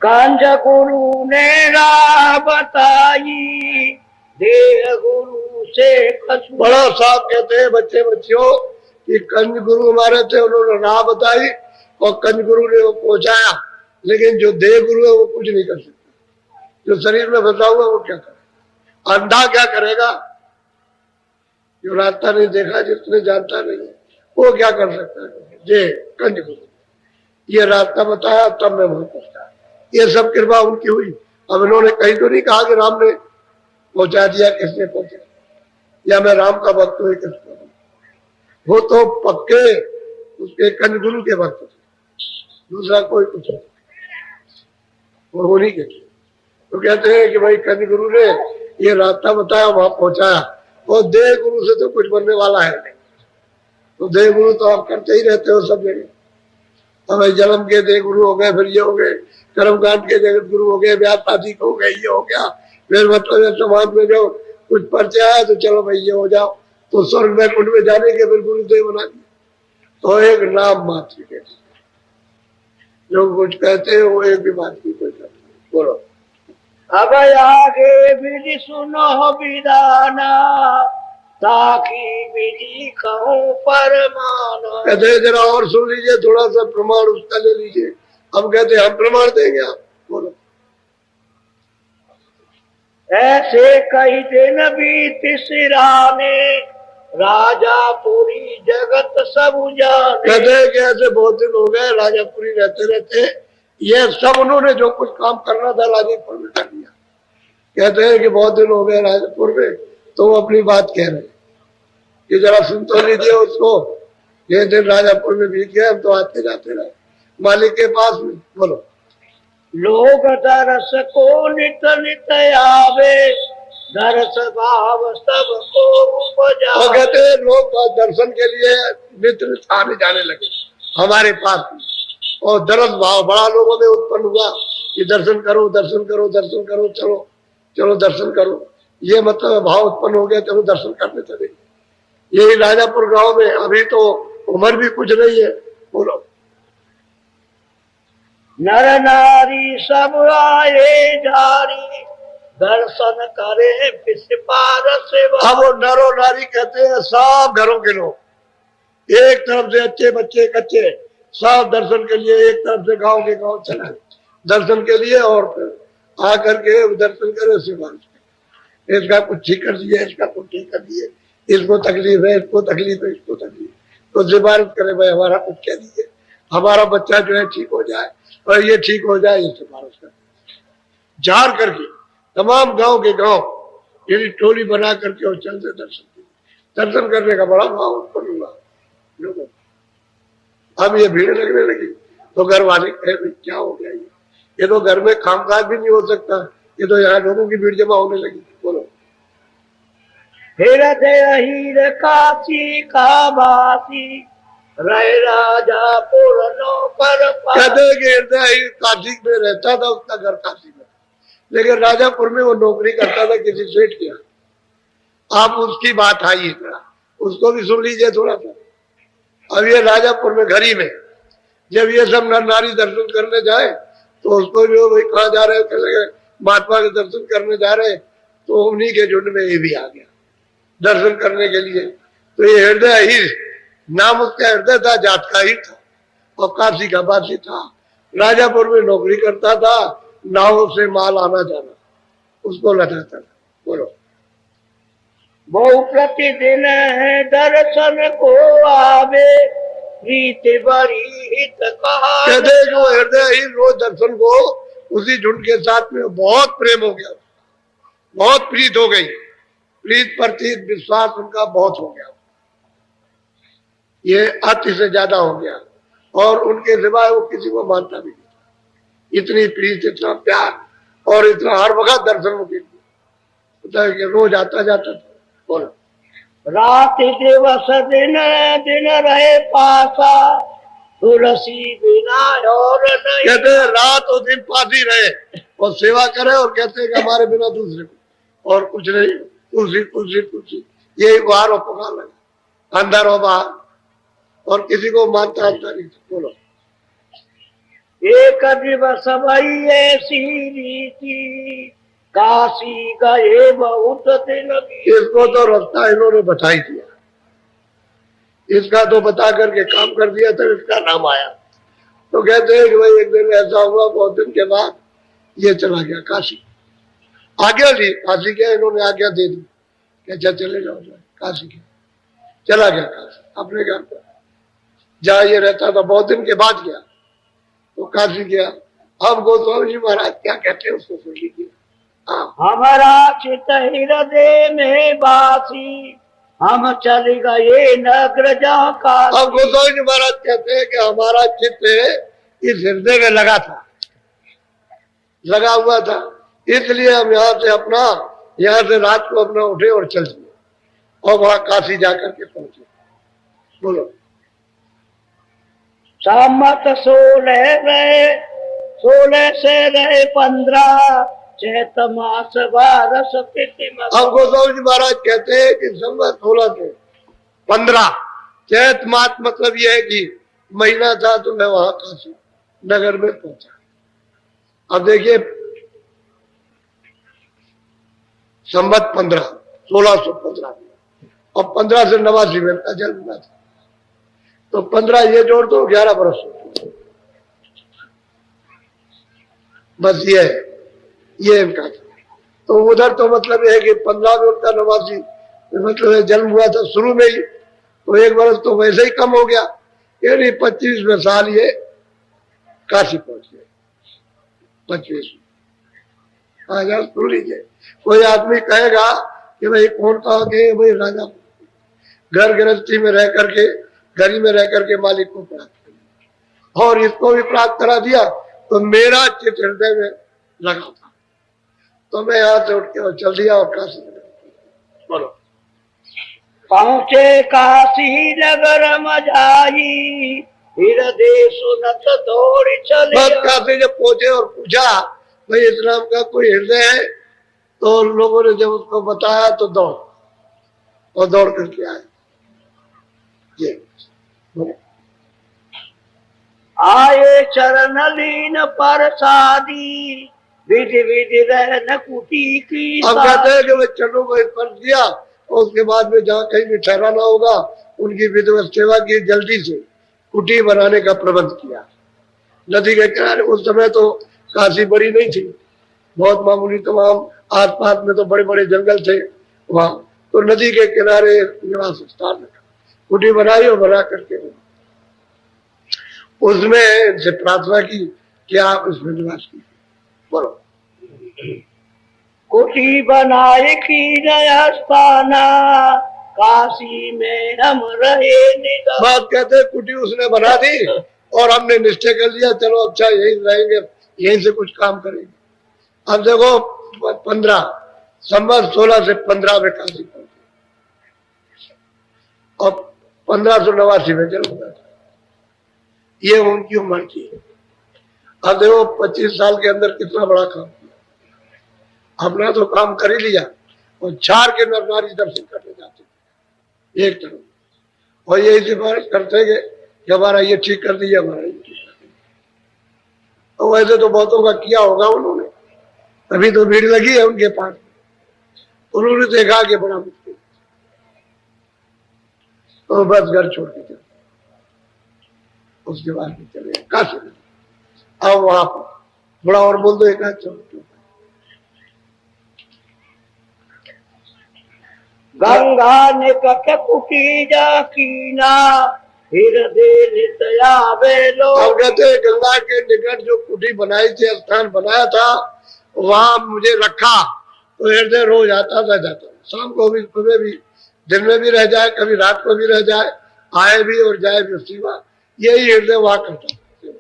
कांज गुरु ने राह बताई, देह गुरु से कछु। बड़ा साहब कहते हैं बच्चे बच्चियों कि कंज गुरु हमारे थे, उन्होंने राह बताई और कंज गुरु ने वो पहुंचाया, लेकिन जो देह गुरु है वो कुछ नहीं कर सकता। जो शरीर में फंसा हुआ वो क्या करे? अंधा क्या करेगा? जो रास्ता नहीं देखा, जिसने जानता नहीं, वो क्या कर सकता है? जे कंज गुरु ये रास्ता बताया, तब मैं वहां पहुंचा। ये सब कृपा उनकी हुई। अब इन्होंने कहीं तो नहीं कहा कि राम ने पहुंचा दिया, किसने पहुंचा, या मैं राम का भक्त हूं, किसका? वो तो पक्के उसके कंज गुरु के भक्त थे, दूसरा कोई कुछ नहीं, वो उन्हीं के। तो कहते हैं कि भाई कंज गुरु ने ये रास्ता बताया, वहां पहुंचाया। और देह गुरु से तो कुछ बनने वाला है नहीं। तो देह गुरु तो आप करते ही रहते हो सब जगह। अब जन्म के देह गुरु हो गए, फिर ये हो गए, कर्मकांड के जगत गुरु हो गए, ब्याह शादी हो गए, ये हो गया। फिर मतलब समाज में जो कुछ परिचय आया तो चलो भाई ये हो जाओ, तो स्वर्ग में कुंड में जाने के फिर गुरुदेव बना दिए। तो एक नाम मात्र के जो कुछ कहते हैं वो एक भी बात की कोई करते। बोलो। अब आगे विधि सुनो विधाना, ताकि विधि कहूँ परमाना। कहते हैं जरा और सुन लीजिए, थोड़ा सा प्रमाण उसका ले लीजिए। हम कहते हैं हम प्रमाण देंगे, आप बोलो। ऐसे कई दिन बीत सिराने, राजापुरी जगत सब जाने। कहते हैं कि ऐसे बहुत दिन हो गए राजापुरी रहते रहते, ये सब उन्होंने जो कुछ काम करना था राजापुर में कर दिया। कहते हैं कि बहुत दिन हो गए राजापुर में, तो वो अपनी बात कह रहे हैं कि जरा सुन तो लीजिए उसको। ये दिन राजापुर में बीत गया, हम तो आते जाते रहे मालिक के पास में। बोलो। लोग दरस को नित नित आवे, दरस भाव सबको उपजावे। वो कहते हैं लोग दर्शन के लिए नित्य आने जाने लगे हमारे पास में, और दरस भाव बड़ा लोगों में उत्पन्न हुआ कि दर्शन करो दर्शन करो दर्शन करो, चलो चलो दर्शन करो। ये मतलब भाव उत्पन्न हो गया, चलो दर्शन करने चले। यही राजापुर गांव में अभी तो उम्र भी कुछ नहीं है। बोलो। नर नारी सब आए जारी, दर्शन करे पारस। अब वो नरो नारी कहते हैं सब घरों के लोग, एक तरफ से अच्छे बच्चे कच्चे सब दर्शन के लिए, एक तरफ से गांव के गांव चला दर्शन के लिए। और फिर आकर के दर्शन करे सिफारिश, इसका कुछ ठीक कर दिए, इसका कुछ ठीक कर दिए, इसको तकलीफ है, इसको तकलीफ है, इसको तकलीफ, तो सिफारिश करे भाई हमारा कुछ कह दीजिए, हमारा बच्चा जो है ठीक हो जाए और ये ठीक हो जाए, ये सिफारिश कर जार करके तमाम गांव के गांव यदि टोली बना करके और चलते दर्शन करने का बड़ा भाव उत्पन्न हुआ लोगों। अब ये भीड़ लगने लगी तो घर वाले कहे क्या हो गया, ये तो घर में कामकाज भी नहीं हो सकता, ये तो यहाँ लोगों की भीड़ जमा होने लगी। बोलो। फिर हीर काशी का बासी, रहे राजापुर नौकर पास। कहते हैं कि हृदय काशी में रहता था, उसका घर काशी में, लेकिन राजापुर में वो नौकरी करता था किसी सेठ के यहाँ। आप उसकी बात आई थोड़ा, उसको भी सुन लीजिए थोड़ा सा। अब ये राजापुर में घरी में जब ये सब नर नारी दर्शन करने जाए तो उसको जो भाई कहाँ जा रहे चले गए, महात्मा के दर्शन करने जा रहे, तो उन्हीं के झुंड में ये भी आ गया दर्शन करने के लिए। तो ये हृदय ही नाम उसका हृदय था, जात का ही था और काशी का वासी था। राजापुर में नौकरी करता था, नाव से माल आना जाना उसको लगाता था। बोलो। बहु प्रतिदिन दर्शन को आवे, प्रीति बड़ी हित कहा। कहते जो हृदय ही रोज दर्शन को, उसी झुंड के साथ में बहुत प्रेम हो गया, बहुत प्रीत हो गई, प्रीत प्रति विश्वास उनका बहुत हो गया, ये अति से ज्यादा हो गया और उनके सिवाय वो किसी को मानता भी नहीं। इतनी प्रीत, इतना प्यार और इतना हर वक्त दर्शन के लिए रोज आता जाता था। बोलो। रात दिवस दिन दिन रहे पासा, तुलसी बिना और नहीं। कहते हैं रात और दिन पास ही रहे और सेवा करे और कहते हैं कि हमारे बिना दूसरे को और कुछ नहीं, तुलसी तुलसी तुलसी, यही बाहर और पुकार लगा, अंदर और बाहर, और किसी को मानता नहीं। बोलो। एक दिवस भई ऐसी रीति, काशी गए बहुत दिन। इसको तो रास्ता इन्होंने बता ही दिया, इसका तो बता करके काम कर दिया तो इसका नाम आया। तो कहते हैं कि भाई एक दिन ऐसा हुआ, बहुत दिन के बाद ये चला गया काशी। आज्ञा दी काशी के, इन्होंने आज्ञा दे दी कि अच्छा चले जाओ काशी के। चला गया काशी अपने घर पर, जहाँ ये रहता था। बहुत दिन के बाद गया तो काशी गया। अब गोस्वामी जी महाराज क्या कहते हैं उसको सुन लीजिए। हमारा चित हृदय में बासी, हम चल गए नगर जहाँ का। अब गोस्वामी जी महाराज कहते हैं कि हमारा चित्त इस हृदय में लगा था, लगा हुआ था, इसलिए हम यहाँ से अपना, यहाँ से रात को अपना उठे और चल दिए और वहां काशी जाकर के पहुंचे। बोलो। सम्मत 16 से रहे 15, चैत मास 12 तिथि। अब गोस्वामी जी महाराज कहते हैं कि संवत 16 से 15 चैत मास, मतलब यह है कि महीना था, तो मैं वहां काशी नगर में पहुंचा। अब देखिए संवत 15 1615 और 15 से 89 में इनका जन्म हुआ था, तो 15 ये जोड़ दो 11 वर्ष बस ये इनका था। तो उधर तो मतलब यह है कि 15 में उनका 89 मतलब जन्म हुआ था शुरू में ही, तो एक वर्ष तो वैसे ही कम हो गया, यानी 25वें साल ये काशी पहुंच गए। 25 हाँ सुन लीजिए। कोई आदमी कहेगा कि भाई कौन कहा के, भाई राजा घर गृहस्थी में रह करके, गली में रह करके मालिक को प्राप्त कर और इसको भी प्राप्त करा दिया, तो मेरा चित्त हृदय में लगा था, तो मैं यहाँ से उठ के और चल दिया और काशी में। बोलो। पहुंचे काशी नगर मजाई, हृदय सुनत दौड़ चले। बस काशी जब पहुंचे और पूछा भाई इस नाम का कोई हृदय है, तो लोगों ने जब उसको बताया तो दौड़ करके आए। ये आए चरण लीन प्रसादी, विधि विधि रहन कुटी की। अब कहते हैं कि मैं चरणों को स्पर्श किया और उसके बाद में जहाँ कहीं भी ठहराना होगा उनकी विधिवत सेवा की, जल्दी से कुटी बनाने का प्रबंध किया। नदी के किनारे, उस समय तो काशी बड़ी नहीं थी, बहुत मामूली, तमाम आसपास में तो बड़े बड़े जंगल थे वहां, तो नदी के किनारे निवास स्थान रखा, कुटी बनाई और बना करके उसमें इनसे प्रार्थना की कि आप इसमें निवास कीजिए। बोलो। कुटी बनाए की नया स्थाना, काशी में हम रहे निगम। बात कहते हैं कुटी उसने बना दी और हमने निश्चय कर लिया चलो अच्छा यही रहेंगे, यहीं से कुछ काम करेंगे। अब देखो 15 संवत 16 से 15 में काशी पहुंचे और 1589 में जन्म हुआ था। ये उनकी उम्र की। अब देखो 25 साल के अंदर कितना बड़ा काम किया। अपना तो काम कर ही लिया और 4 के नर नारी दर्शन करने जाते थे एक तरफ, और यही सिफारिश करते कि हमारा ये ठीक कर दिया, हमारा ये ठीक कर दिया। तो वैसे तो बहुतों का किया होगा उन्होंने, तभी तो भीड़ लगी है उनके पास। उन्होंने देखा कि बड़ा मुश्किल, तो बस घर छोड़ के चले। उसके बाद भी चले काशी। अब वहां पर थोड़ा और बोल दो, एक आध चलो। गंगा निकट कुटीजा कीना, हृदय नितया बेलो। अब कहते हैं गंगा के निकट जो कुटी बनाई थी, स्थान बनाया था, वहां मुझे रखा, तो हृदय रोज आता था जाता, शाम को भी, सुबह भी, दिन में भी रह जाए, कभी रात को भी रह जाए, आए भी और जाए भी, उसी बात यही हृदय वहां करता था।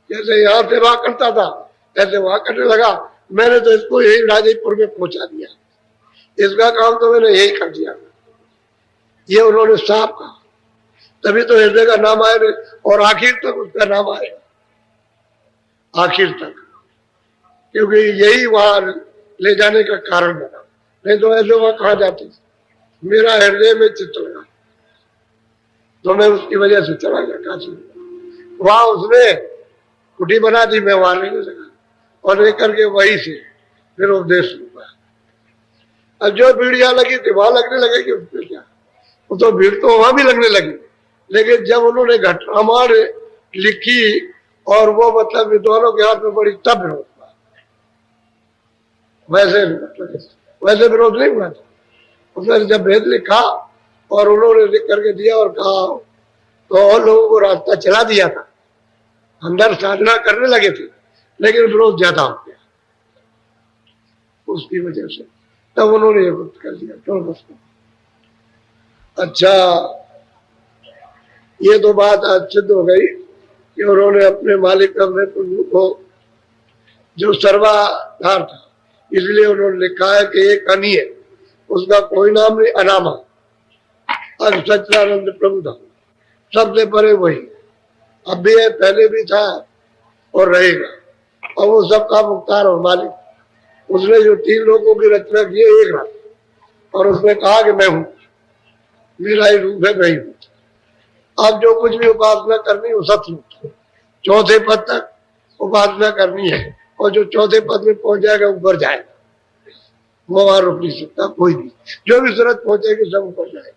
जैसे यहाँ सेवा करता था ऐसे वहां करने लगा। मैंने तो इसको यही राजेपुर में पहुंचा दिया, इसका काम तो मैंने यही कर दिया, ये उन्होंने साफ कहा, तभी तो हृदय का नाम आया और आखिर तक उसका नाम आएगा, आखिर तक, क्योंकि यही वहां ले जाने का कारण बना। नहीं तो ऐसे वहां कहा जाते, मेरा हृदय में चित्त लगा तो मैं उसकी वजह से चला गया काशी। वहां उसने कुटी बना दी, मैं वहां लेने लगा और लेकर के वहीं से फिर उपदेश हुआ। अब जो भीड़ यहाँ लगी थी वहां लगने लगेगी, उसमें क्या, वो तो भीड़ तो वहां भी लगने लगी। लेकिन जब उन्होंने घटनामार लिखी और वो मतलब विद्वानों के हाथ में बड़ी, तब विरोध हुआ। वैसे विरोध नहीं हुआ था। उसने जब भेद लिखा और उन्होंने लिख करके दिया और कहा, तो और लोगों को रास्ता चला दिया था, अंदर साधना करने लगे थे, लेकिन विरोध ज्यादा हो गया उसकी वजह से, तब उन्होंने ये कर दिया। तो बस अच्छा, ये तो बात आज सिद्ध हो गई कि उन्होंने अपने मालिक अपने प्रभु को जो सर्वाधार था, इसलिए उन्होंने लिखा है कि एक अनी है, उसका कोई नाम नहीं, अनामा, अब सच्चिदानंद प्रभु था, सबसे परे वही, अब भी है, पहले भी था और रहेगा, और वो सबका मुख्तार और मालिक। उसने जो 3 लोगों की रचना की है एक रात, और उसने कहा कि मैं हूं, मेरा ही रूप है, मैं ही हूं। अब जो कुछ भी उपासना करनी वो सब छूट, 4थे पद तक उपासना करनी है, और जो 4थे पद में पहुंच जाएगा ऊपर जाएगा, वो वहां रुक नहीं सकता कोई भी, जो भी सूरत पहुंचेगी सब ऊपर जाएगा।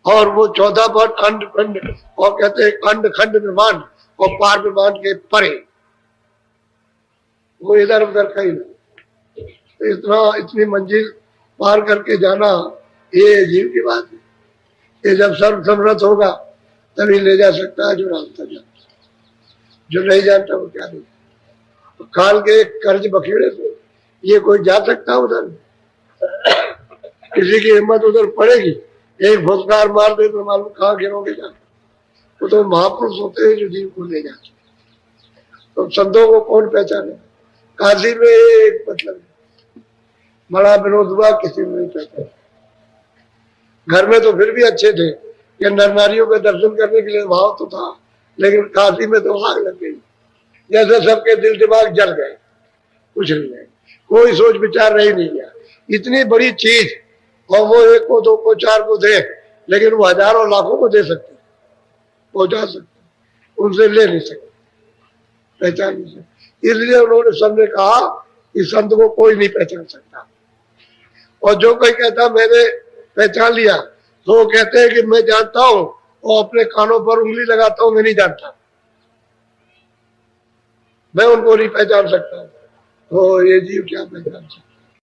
और वो 14 पद अंड खंड, और कहते हैं अंड खंड ब्रह्मांड और पार ब्रह्मांड के परे, वो इधर उधर कहीं नहीं। तो इतनी मंजिल पार करके जाना ये जीव की बात है। ये जब सर्व समर्थ होगा तभी ले जा सकता है जो रास्ता जानता, जो नहीं जानता वो क्या नहीं। तो काल के कर्ज बखेड़े से ये कोई जा सकता उधर, किसी की हिम्मत उधर पड़ेगी, एक फुसकार मार दे तो मालूम कहाँ गिरोगे जाकर। वो तो महापुरुष होते हैं जो जीव को ले जाते। तो संतों को कौन पहचाने? काशी में एक मतलब बड़ा विरोध हुआ, किसी ने नहीं पहचाना। घर में तो फिर भी अच्छे थे कि नर नारियों के दर्शन करने के लिए भाव तो था, लेकिन काशी में तो आग लग गई, जैसे सबके दिल दिमाग जल गए, कुछ नहीं है, कोई सोच विचार रही नहीं गया। इतनी बड़ी चीज, और वो 1 को 2 को 4 को दे, लेकिन वो हजारों लाखों को दे सकते, पहुंचा सकते, उनसे ले नहीं सकते, पहचान नहीं सकते। इसलिए उन्होंने सबने कहा कि संत को कोई नहीं पहचान सकता। और जो कोई कहता मैंने पहचान लिया, तो वो कहते हैं कि मैं जानता हूं, और अपने कानों पर उंगली लगाता हूं, मैं नहीं जानता, मैं उनको नहीं पहचान सकता। तो ये जीव क्या पहचान सकता?